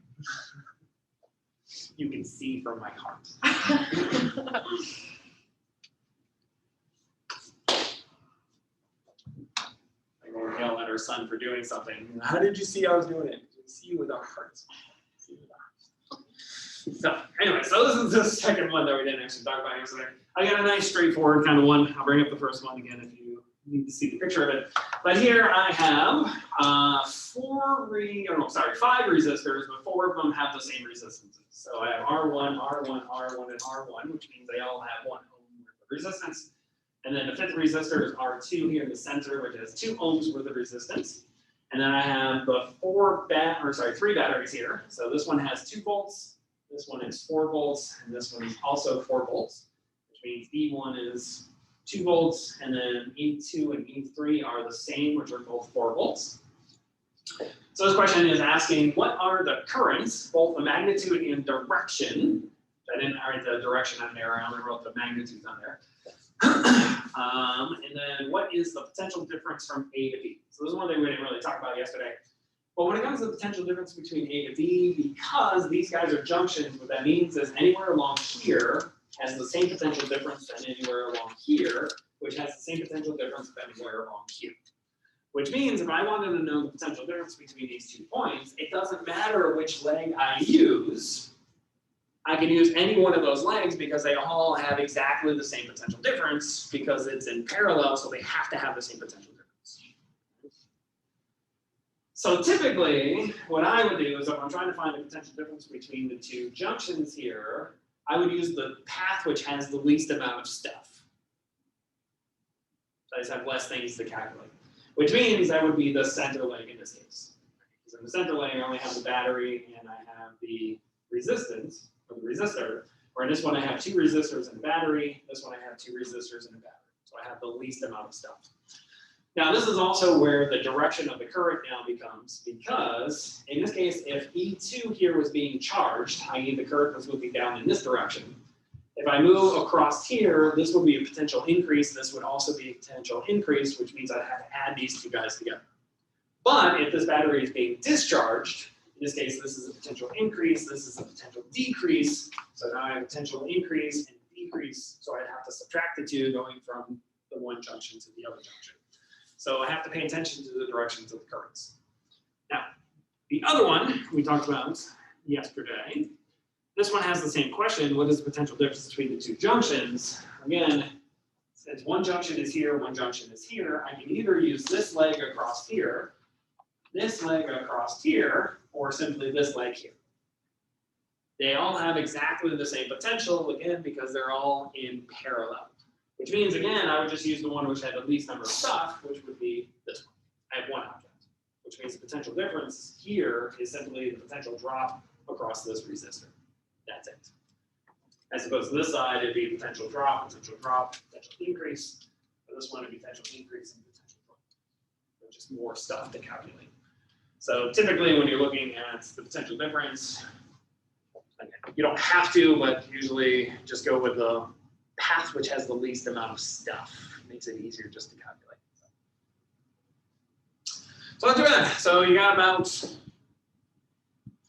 You can see from my heart. Like when we yell at our son for doing something. How did you see I was doing it? You see with our hearts. So anyway, so this is the second one that we didn't actually talk about yesterday. I got a nice straightforward kind of one. I'll bring up the first one again if you need to see the picture of it. But here I have 5 resistors, but 4 of them have the same resistances. So I have R1, R1, R1, and R1, which means they all have 1 ohm worth of resistance. And then the 5th resistor is R2 here in the center, which has 2 ohms worth of resistance. And then I have the 3 batteries here. So this one has 2 volts, this one is 4 volts, and this one is also 4 volts, which means E1 is 2 volts, and then E2 and E3 are the same, which are both 4 volts. So this question is asking, what are the currents, both the magnitude and direction? I didn't write the direction on there, I only wrote the magnitudes on there. And then what is the potential difference from A to B? So this is one thing we didn't really talk about yesterday. But when it comes to the potential difference between A to B, because these guys are junctions, what that means is anywhere along here has the same potential difference than anywhere along here, which has the same potential difference than anywhere along here. Which means if I wanted to know the potential difference between these 2 points, it doesn't matter which leg I use. I can use any one of those legs because they all have exactly the same potential difference because it's in parallel, so they have to have the same potential difference. So typically, what I would do is if I'm trying to find the potential difference between the 2 junctions here, I would use the path which has the least amount of stuff. So I just have less things to calculate. Which means that would be the center leg in this case. Because in the center leg, I only have the battery and I have the resistance, or the resistor, Or in this one, I have 2 resistors and a battery. This one, I have 2 resistors and a battery. So I have the least amount of stuff. Now, this is also where the direction of the current now becomes, because in this case, if E2 here was being charged, i.e. the current was moving down in this direction, if I move across here, this would be a potential increase. This would also be a potential increase, which means I have to add these 2 guys together. But if this battery is being discharged, in this case, this is a potential increase, this is a potential decrease. So now I have a potential increase and decrease. So I'd have to subtract the 2 going from the one junction to the other junction. So I have to pay attention to the directions of the currents. Now, the other one we talked about yesterday, this one has the same question. What is the potential difference between the 2 junctions? Again, since one junction is here, one junction is here, I can either use this leg across here, this leg across here, or simply this leg here. They all have exactly the same potential, again, because they're all in parallel. Which means, again, I would just use the one which had the least number of stuff, which would be this one. I have 1 object, which means the potential difference here is simply the potential drop across this resistor. That's it. As opposed to this side, it'd be potential drop, potential increase. For this one, it'd be potential increase and potential drop. So just more stuff to calculate. So typically, when you're looking at the potential difference, you don't have to, but usually just go with the path which has the least amount of stuff. It makes it easier just to calculate. So let's do that. So you got about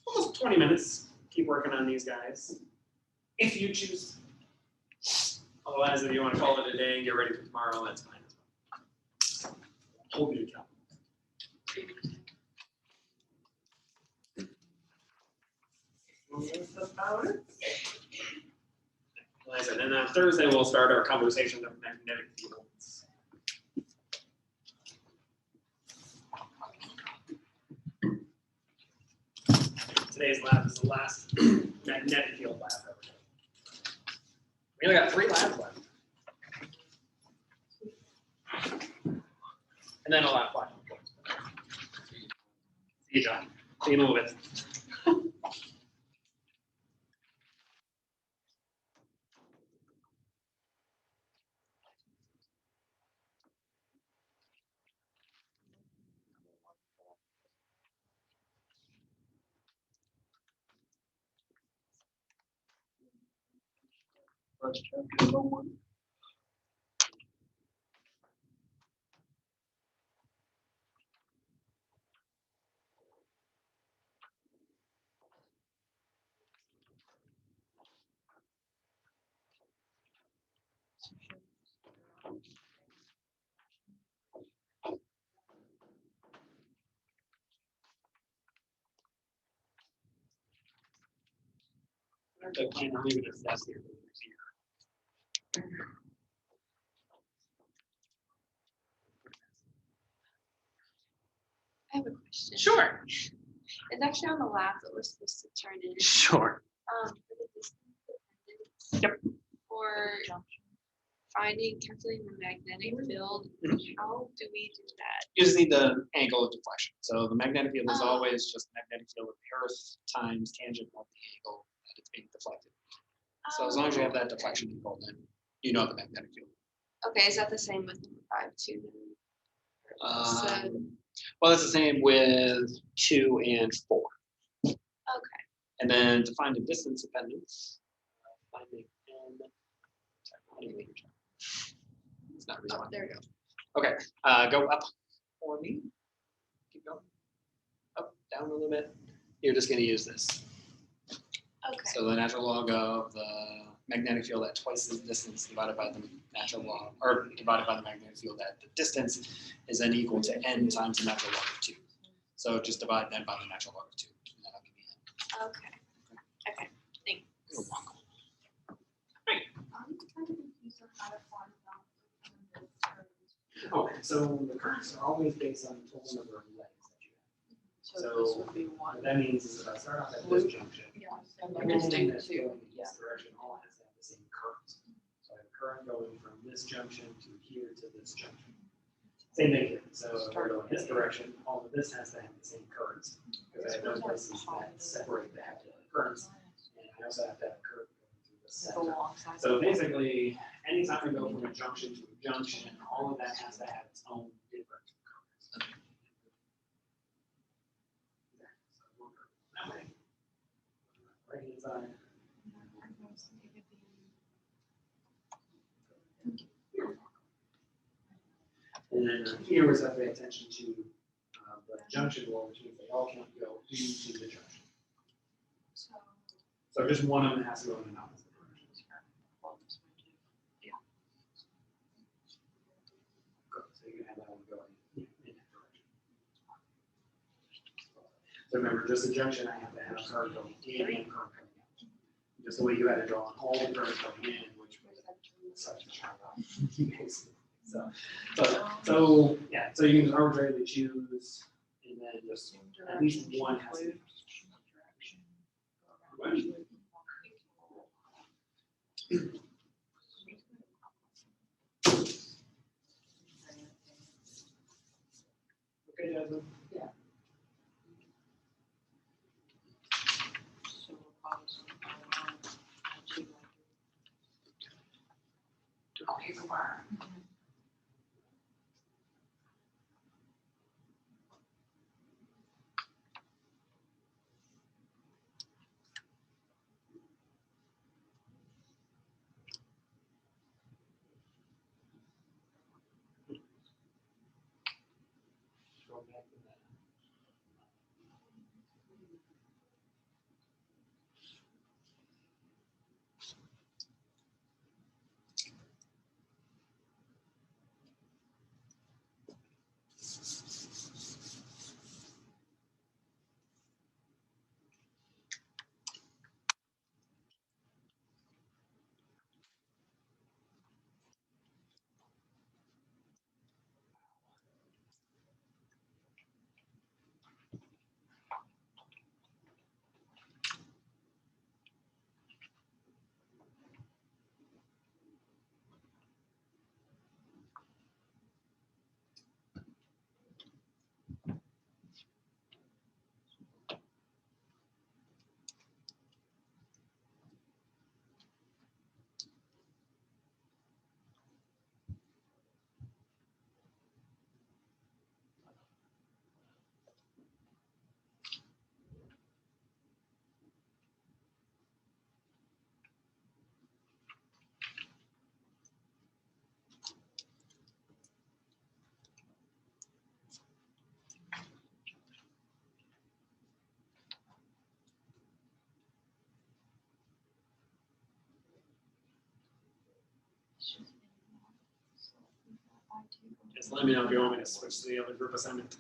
almost 20 minutes. Keep working on these guys, if you choose. Otherwise, if you want to call it a day and get ready for tomorrow, that's fine as well. Hold you accountable. Like I said, and then Thursday we'll start our conversation of magnetic fields. Today's lab is the last magnetic field lab ever. We only got 3 labs left. And then a lab 5. See you, John. See you in a little bit. I plan on leaving it as that's here. I have a question. Sure. It's actually on the lab that we're supposed to turn in. Sure. For the distance dependence. Yep. For finding, calculating the magnetic field, how do we do that? You just need the angle of deflection. So the magnetic field is always just magnetic field of the Earth times tangent of the angle that it's being deflected. So as long as you have that deflection involved in, you know the magnetic field. Okay, is that the same with 5, 2? Well, it's the same with 2 and 4. Okay. And then to find the distance dependence, finding n. It's not Oh, there we go. Okay, go up for me. Keep going. Up, down a little bit. You're just going to use this. Okay. So the natural log of the magnetic field at twice the distance divided by the natural log, or divided by the magnetic field at the distance, is then equal to n times the natural log of 2. So just divide that by the natural log of 2. And that'll give you n. Okay. Okay. Thanks. You're welcome. Okay, so the currents are always based on the total number of legs that you have. So this would be 1. What that means is if I start off at this junction, Yeah. And everything then that's two. going in this direction all has to have the same current. So I have current going from this junction to here to this junction. Same thing here. So if I go in this direction, all of this has to have the same currents. Because I have no places that separate the currents. And I also have to have current going through this Go alongside. So basically, anytime we go from a junction to a junction, all of that has to have its own different currents. That way. Right hand side. And then here we have to pay attention to the junction rule, which means they all can't go into the junction. So just one of them has to go in an opposite direction. So you can have that one going in that direction. So remember, just a junction, I have to have a current going in and current coming out. Just the way you had to draw on all the current coming in, which was such a challenge. So yeah, so you can arbitrarily choose, and then just at least one has to be. Okay, Jasmine? Yeah. Okay, goodbye. Go back to that. Just let me know if you want me to switch to the other group assignment.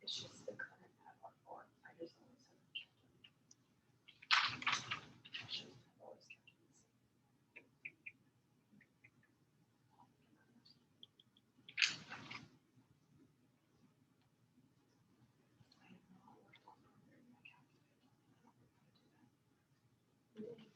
It's just the current at our form. I just always have to check it. I should have always kept it the same. I have not worked on programming my calculator. I don't know how to do that.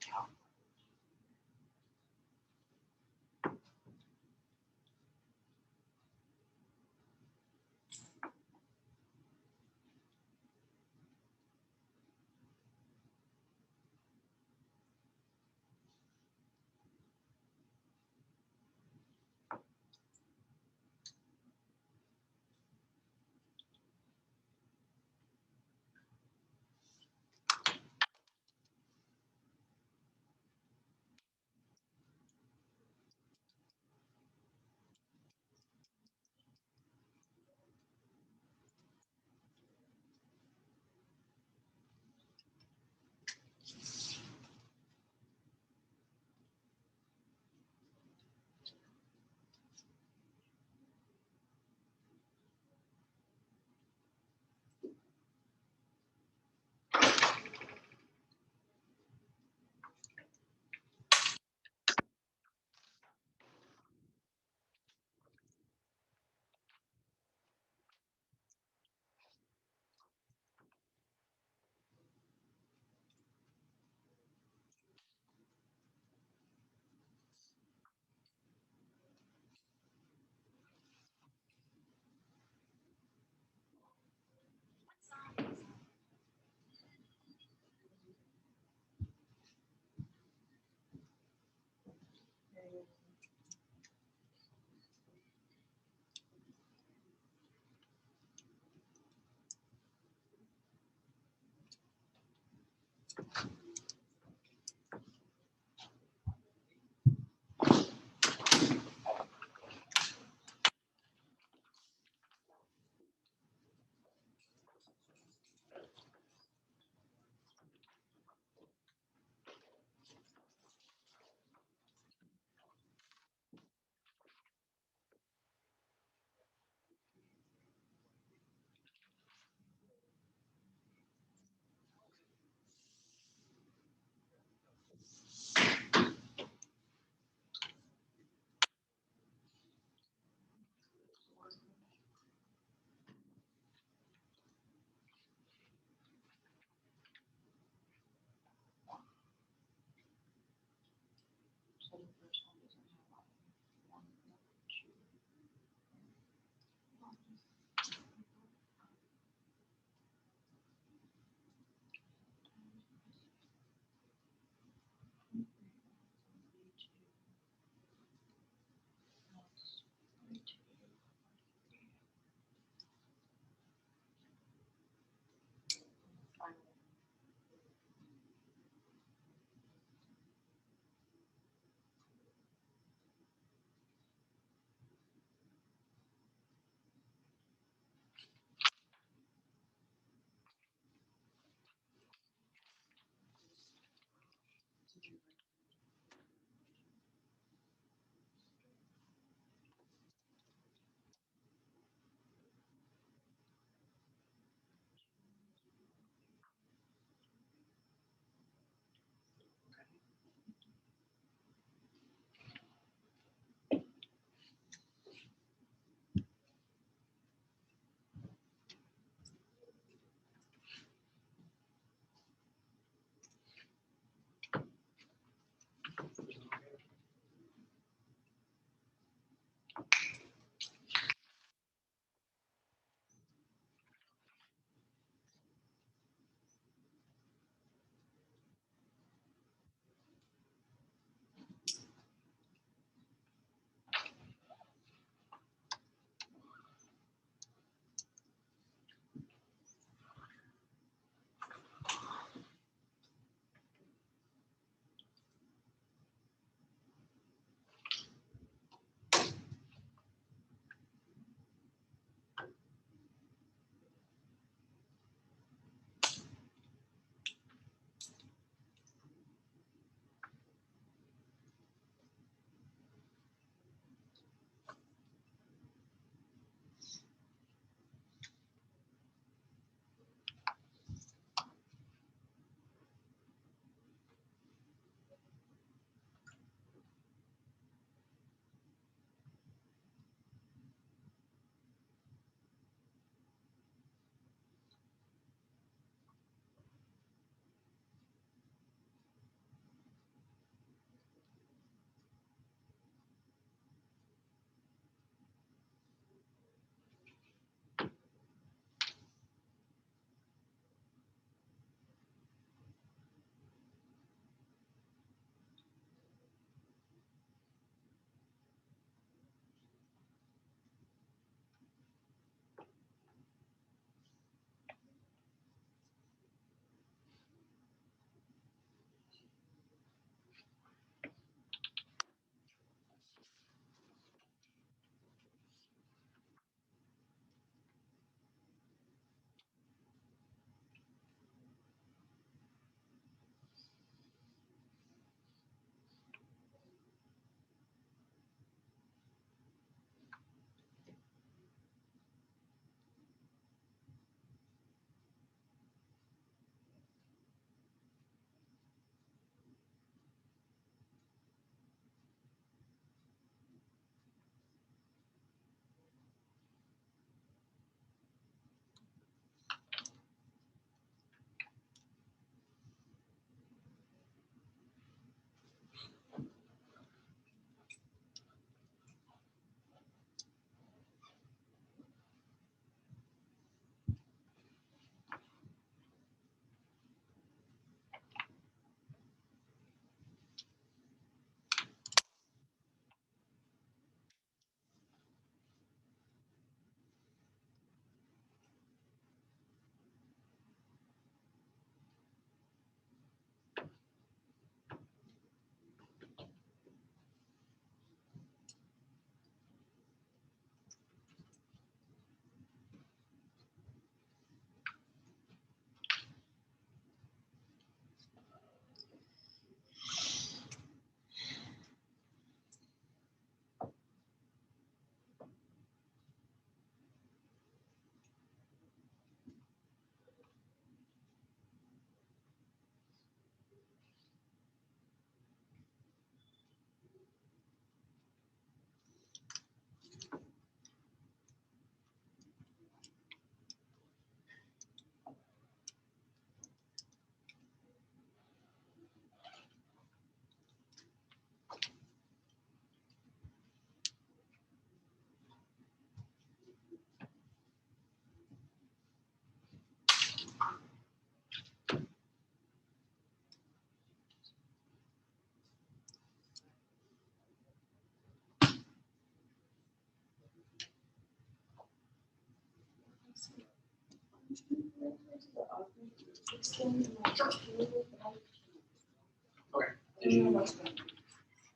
Okay. Did you watch that?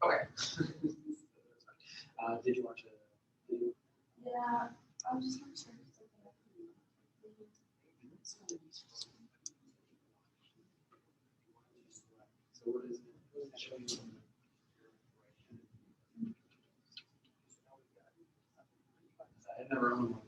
Okay. Did you watch the video? Yeah, I was just not sure. So what is it? What is it showing you? I've never owned one.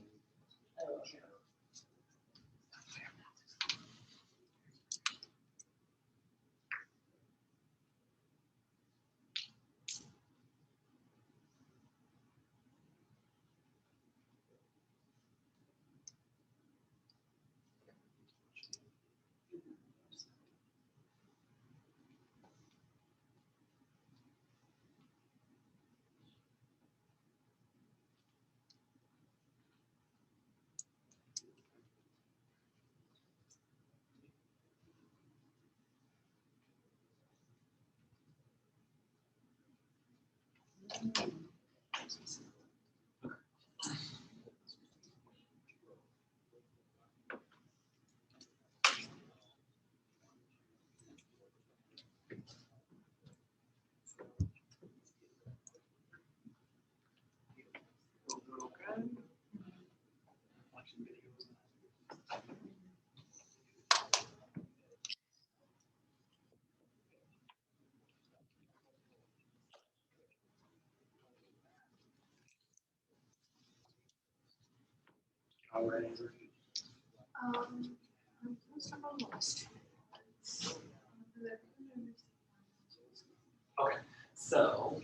Watching videos. All right. Okay, so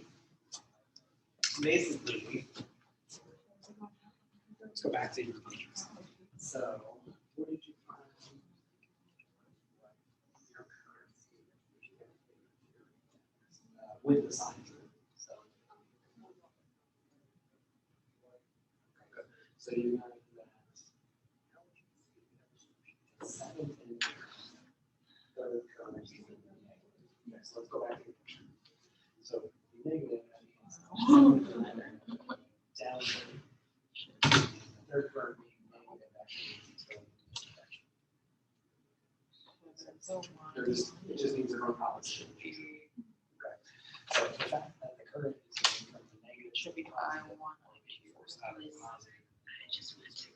basically, let's go back to your features. So, what did you find? Your current with the sign through. So, okay, so you have that second and third current. Okay, so let's go back to the picture. So negative down. Third current being negative actually. It just means they're on opposite. Okay. So the fact that the current is going from the negative should be positive. Force out of the positive.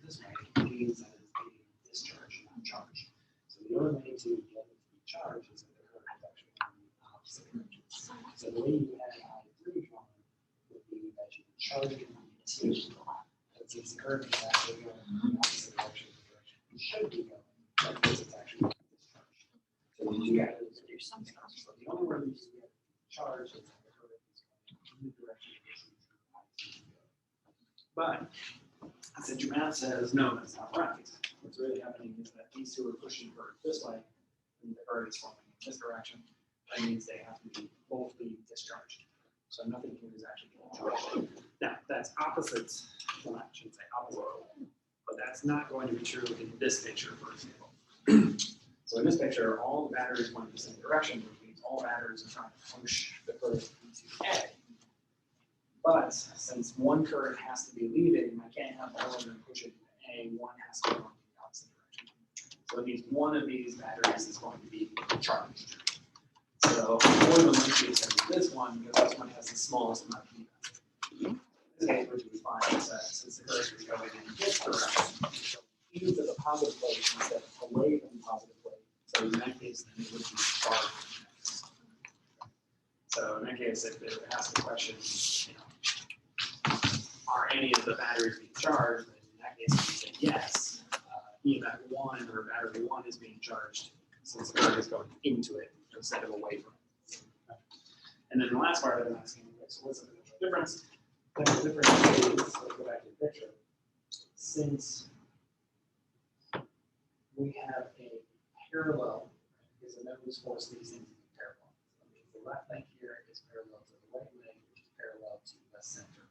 This way means that it's being discharged, not charged. So the only way to get it to be charged is that the current is actually in the opposite direction. So the way you had I3 drawn would be that you would charge it on the T. But since the current is actually going in the opposite direction, you should be going. That means it's actually discharged. So you got to do something else. So the only way you can get charged is that the current is going in the direction it is. But since your math says no, that's not right. What's really happening is that these two are pushing current this way, and the current is flowing in this direction. That means they have to be both being discharged. So nothing here is actually being charged. Now that's opposites. Well, I shouldn't say opposite, but that's not going to be true in this picture, for example. So in this picture, all the batteries went in the same direction, which means all batteries are trying to push the current into A. But since one current has to be leaving, I can't have all of them push it into A, one has to go in the opposite direction. So it means one of these batteries is going to be charged. So more than likely it's going to be this one, because this one has the smallest amount of heat. This case, which we find is that since the current is going in this direction, so heat to the positive plate instead of away from the positive plate. So in that case, then it would be charged. So in that case, if it asks the question, you know, are any of the batteries being charged? Then in that case, you say yes. EMF 1 or battery 1 is being charged since the current is going into it instead of away from it. And then the last part I'm asking, okay, so what's the potential difference? The difference is, let's go back to the picture. Since we have a parallel, because the nose force these things to be parallel. So that means the left leg here is parallel to the right leg, which is parallel to the center.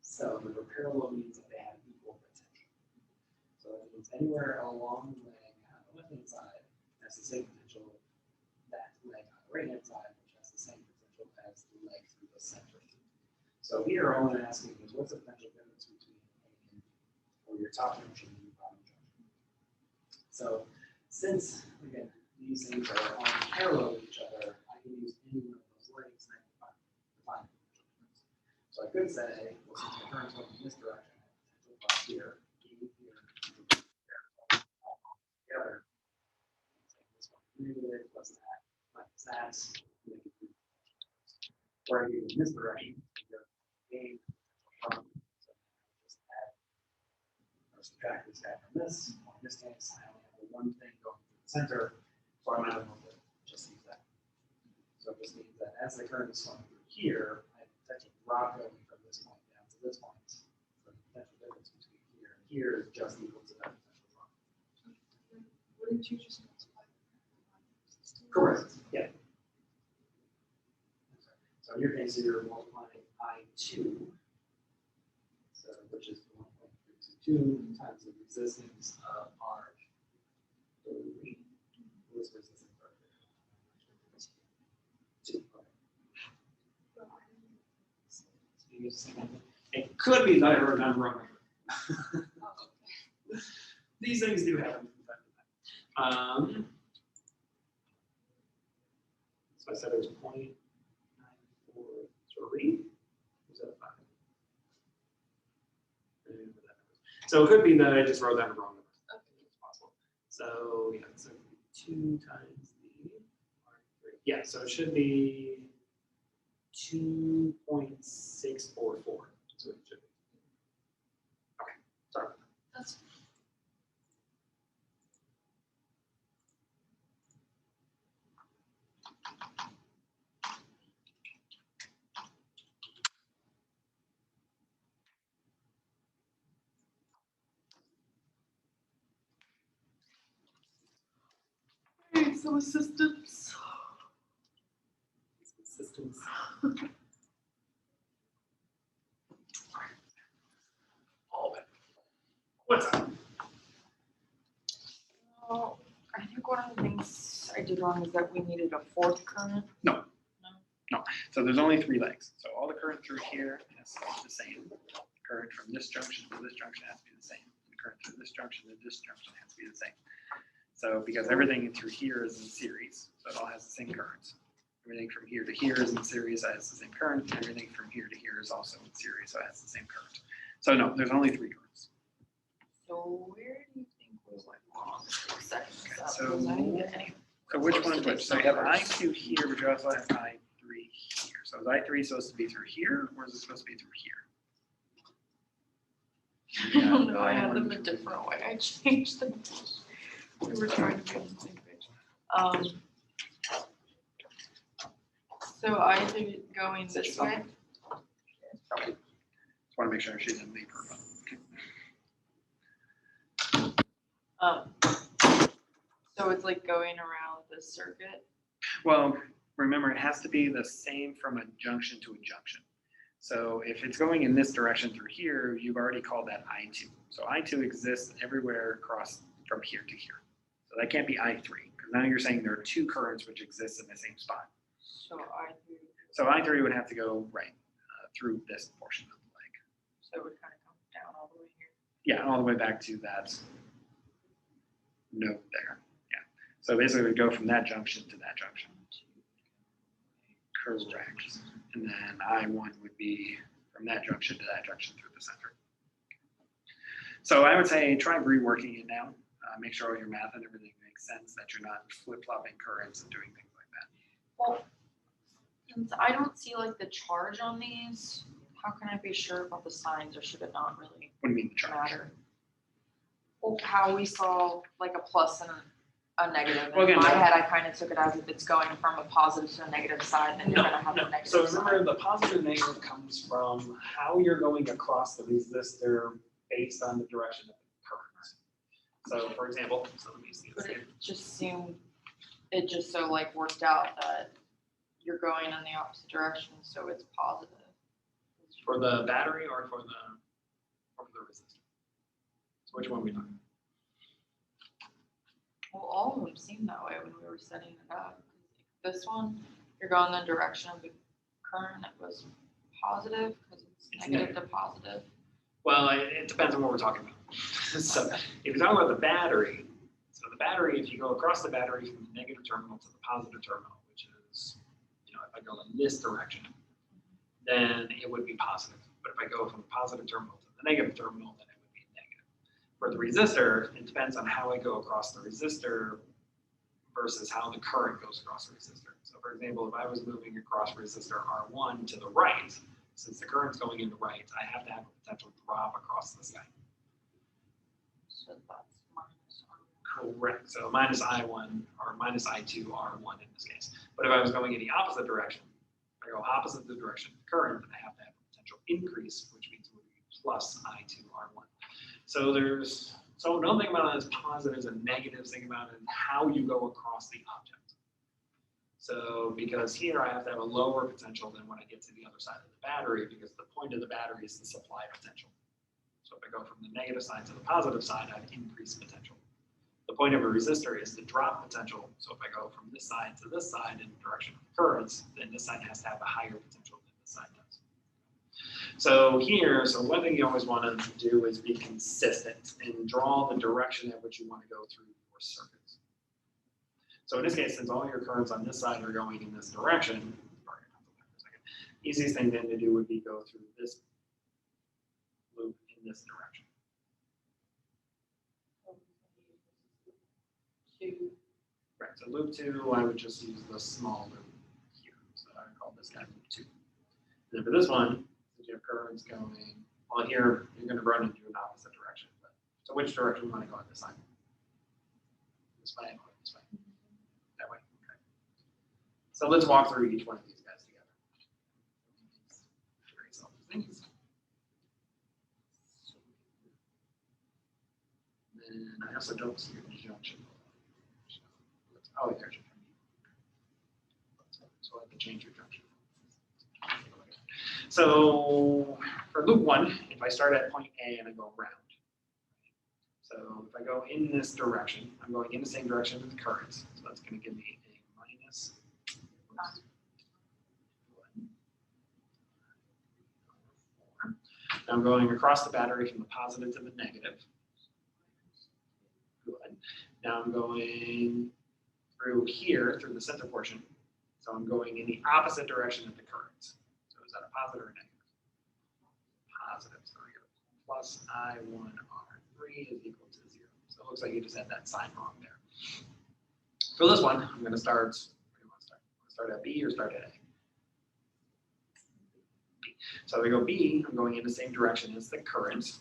So the parallel means that they have equal potential. So that means anywhere along the leg on the left hand side has the same potential that leg on the right hand side, which has the same potential as the leg through the center. So here, all I'm asking is what's the potential difference between A and B, or your top junction and your bottom junction? So since, again, these things are on parallel with each other, I can use any one of those legs and I can find the difference. So I could say, well, since the current's going in this direction, I have potential here, here, together. This one here plus that, minus that. Or I do in this direction, gain from, so just add or subtract this guy from this. In this case, I only have the one thing going through the center, so I might as well just use that. So it just means that as the current is flowing through here, I have a potential drop going from this point down to this point. So the potential difference between here and here is just equal to that potential drop. Wouldn't you just multiply? Correct. Yeah. So in your case, you're multiplying I2, so which is 1.322 times the resistance of R3. What's resistance of R3? It could be that I heard I'm wrong. These things do happen. So I said it was 0.943. Was that 5? So it could be that I just wrote down the wrong number. It's possible. So yeah, so 2 times the R3. Yeah, so it should be 2.644. That's what it should be. Okay, sorry about that. That's some assistance. Systems. All of it. What's up? Well, I think one of the things I did wrong is that we needed a fourth current. No. So there's only 3 legs. So all the current through here has to be the same. The current from this junction to this junction has to be the same. The current through this junction to this junction has to be the same. So because everything through here is in series, so it all has the same currents. Everything from here to here is in series, so it has the same current. Everything from here to here is also in series, so it has the same current. So no, there's only 3 currents. So where do you think we went wrong? Setting this up, So- because I didn't get any. So which one's which? So you have I2 here, but you also have I3 here. So is I3 supposed to be through here, or is it supposed to be through here? I don't know, I had them a different way, I changed them. We were trying to be on the same page. So I think it going this way. Probably. Just want to make sure she didn't leave her. So it's like going around the circuit. Well, remember, it has to be the same from a junction to a junction. So if it's going in this direction through here, you've already called that I2. So I2 exists everywhere across from here to here. So that can't be I3, because now you're saying there are 2 currents which exist in the same spot. So I3. So I3 would have to go right through this portion of the leg. So it would kind of come down all the way here. Yeah, all the way back to that node there. Yeah. So basically we go from that junction to that junction. Correct. And then I1 would be from that junction to that junction through the center. So I would say try reworking it now. Make sure all your math and everything makes sense, that you're not flip-flopping currents and doing things like that. Well, since I don't see like the charge on these, how can I be sure about the signs, or should it not really What do you mean the charge? matter? Well, how we saw like a plus and a negative. Well, again, In my no. head, I kind of took it as if it's going from a positive to a negative side, then you're gonna have a negative So side. remember, the positive and negative comes from how you're going across the resistor based on the direction of the current. So for example, so let me see this But here. it just seemed, it just so like worked out that you're going in the opposite direction, so it's positive. For the battery or for the resistor? So which one are we talking? Well, all of them seemed that way when we were setting it up. This one, you're going the direction of the current, it was positive, because it's negative to positive. Well, it depends on what we're talking about. So if you're talking about the battery, so So the battery, if you go across the battery from the negative terminal to the positive terminal, which is, if I go in this direction, then it would be positive. But if I go from the positive terminal to the negative terminal, then it would be negative. For the resistor, it depends on how I go across the resistor versus how the current goes across the resistor. So for example, if I was moving across resistor R1 to the right, since the current's going in the right, I have to have a potential drop across this guy. So that's minus. Correct. So minus I1 or minus I2 R1 in this case. But if I was going in the opposite direction, if I go opposite the direction of the current, then I have to have a potential increase, which means it would be plus I2 R1. So don't think about it as positives and negatives, think about it as how you go across the object. So because here I have to have a lower potential than when I get to the other side of the battery, because the point of the battery is the supply potential. So if I go from the negative side to the positive side, I have increased potential. The point of a resistor is the drop potential. So if I go from this side to this side in the direction of the currents, then this side has to have a higher potential than this side does. So here, so one thing you always want to do is be consistent and draw the direction at which you want to go through your circuits. So in this case, since all your currents on this side are going in this direction, easiest thing then to do would be go through this loop in this direction. Right, so loop 2, I would just use the small loop here. So I would call this guy loop 2. And then for this one, since you have currents going, well here, you're going to run into an opposite direction. So which direction you want to go on this side? This way or this way? That way, okay. So let's walk through each one of these guys together. Very simple things. And I also don't see your junction. Oh, there's your junction. So I have to change your junction. So for loop 1, if I start at point A and I go around. So if I go in this direction, I'm going in the same direction as the currents. So that's going to give me a minus. Now I'm going across the battery from the positive to the negative. Good. Now I'm going through here, through the center portion. So I'm going in the opposite direction of the currents. So is that a positive or negative? Positive. So here, plus I1 R3 is equal to 0. So it looks like you just had that sign wrong there. For this one, I'm going to start, where do you want to start? Start at B or start at A? B. So we go B, I'm going in the same direction as the current.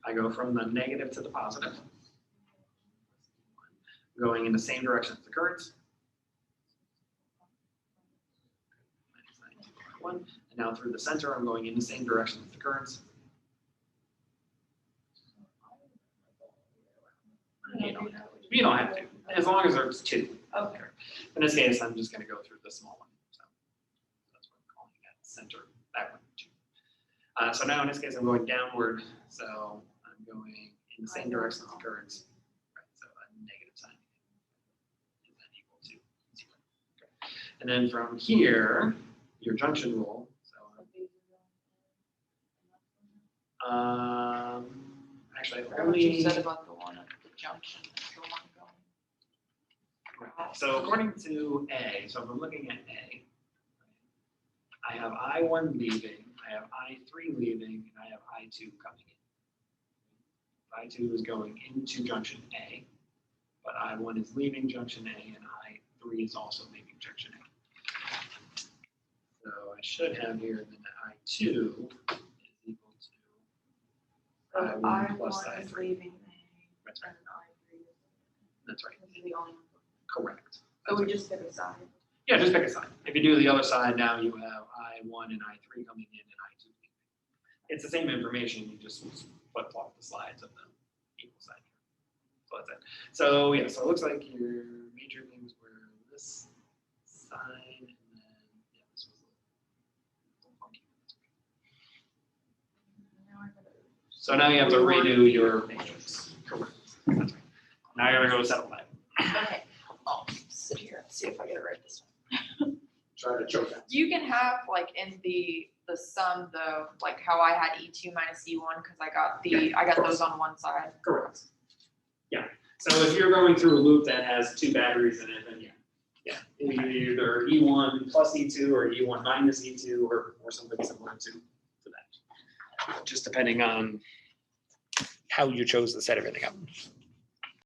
I go from the negative to the positive. Going in the same direction as the currents. And now through the center, I'm going in the same direction as the currents. You don't have to, as long as there's 2. Okay. In this case, I'm just going to go through the small one. So that's what I'm calling that center, that one, 2. So now in this case, I'm going downward. So I'm going in the same direction as the currents. Right, so a negative sign is then equal to 0. Okay. And then from here, your junction rule. So actually, What you said about the one at the junction, is the one going. right. So according to A, so if I'm looking at A, I have I1 leaving, I have I3 leaving, and I have I2 coming in. I2 is going into junction A, but I1 is leaving junction A, and I3 is also leaving junction A. So I should have here that I2 is equal to So I1 plus I1 is I3. leaving A, That's right. and I3 is. That's right. This is the only one. Correct. So we just pick a side. Yeah, just pick a side. If you do the other side, now you have I1 and I3 coming in and I2 leaving. It's the same information, you just flip-flop the slides of the equal side here. So that's it. So yeah, so it looks like your major things were this side, and then yeah, this was a little funky. So now you have to redo your matrix. Correct. That's right. Now you're gonna go settle that. Okay, I'll sit here and see if I get it right this time. Try to choke that. You can have like in the the sum though, like how I had E2 minus E1, because I got those on one side. Correct. Yeah, so if you're going through a loop that has two batteries in it, then yeah, either E1 plus E2 or E1 minus E2 or something similar to that. Just depending on how you chose to set everything up.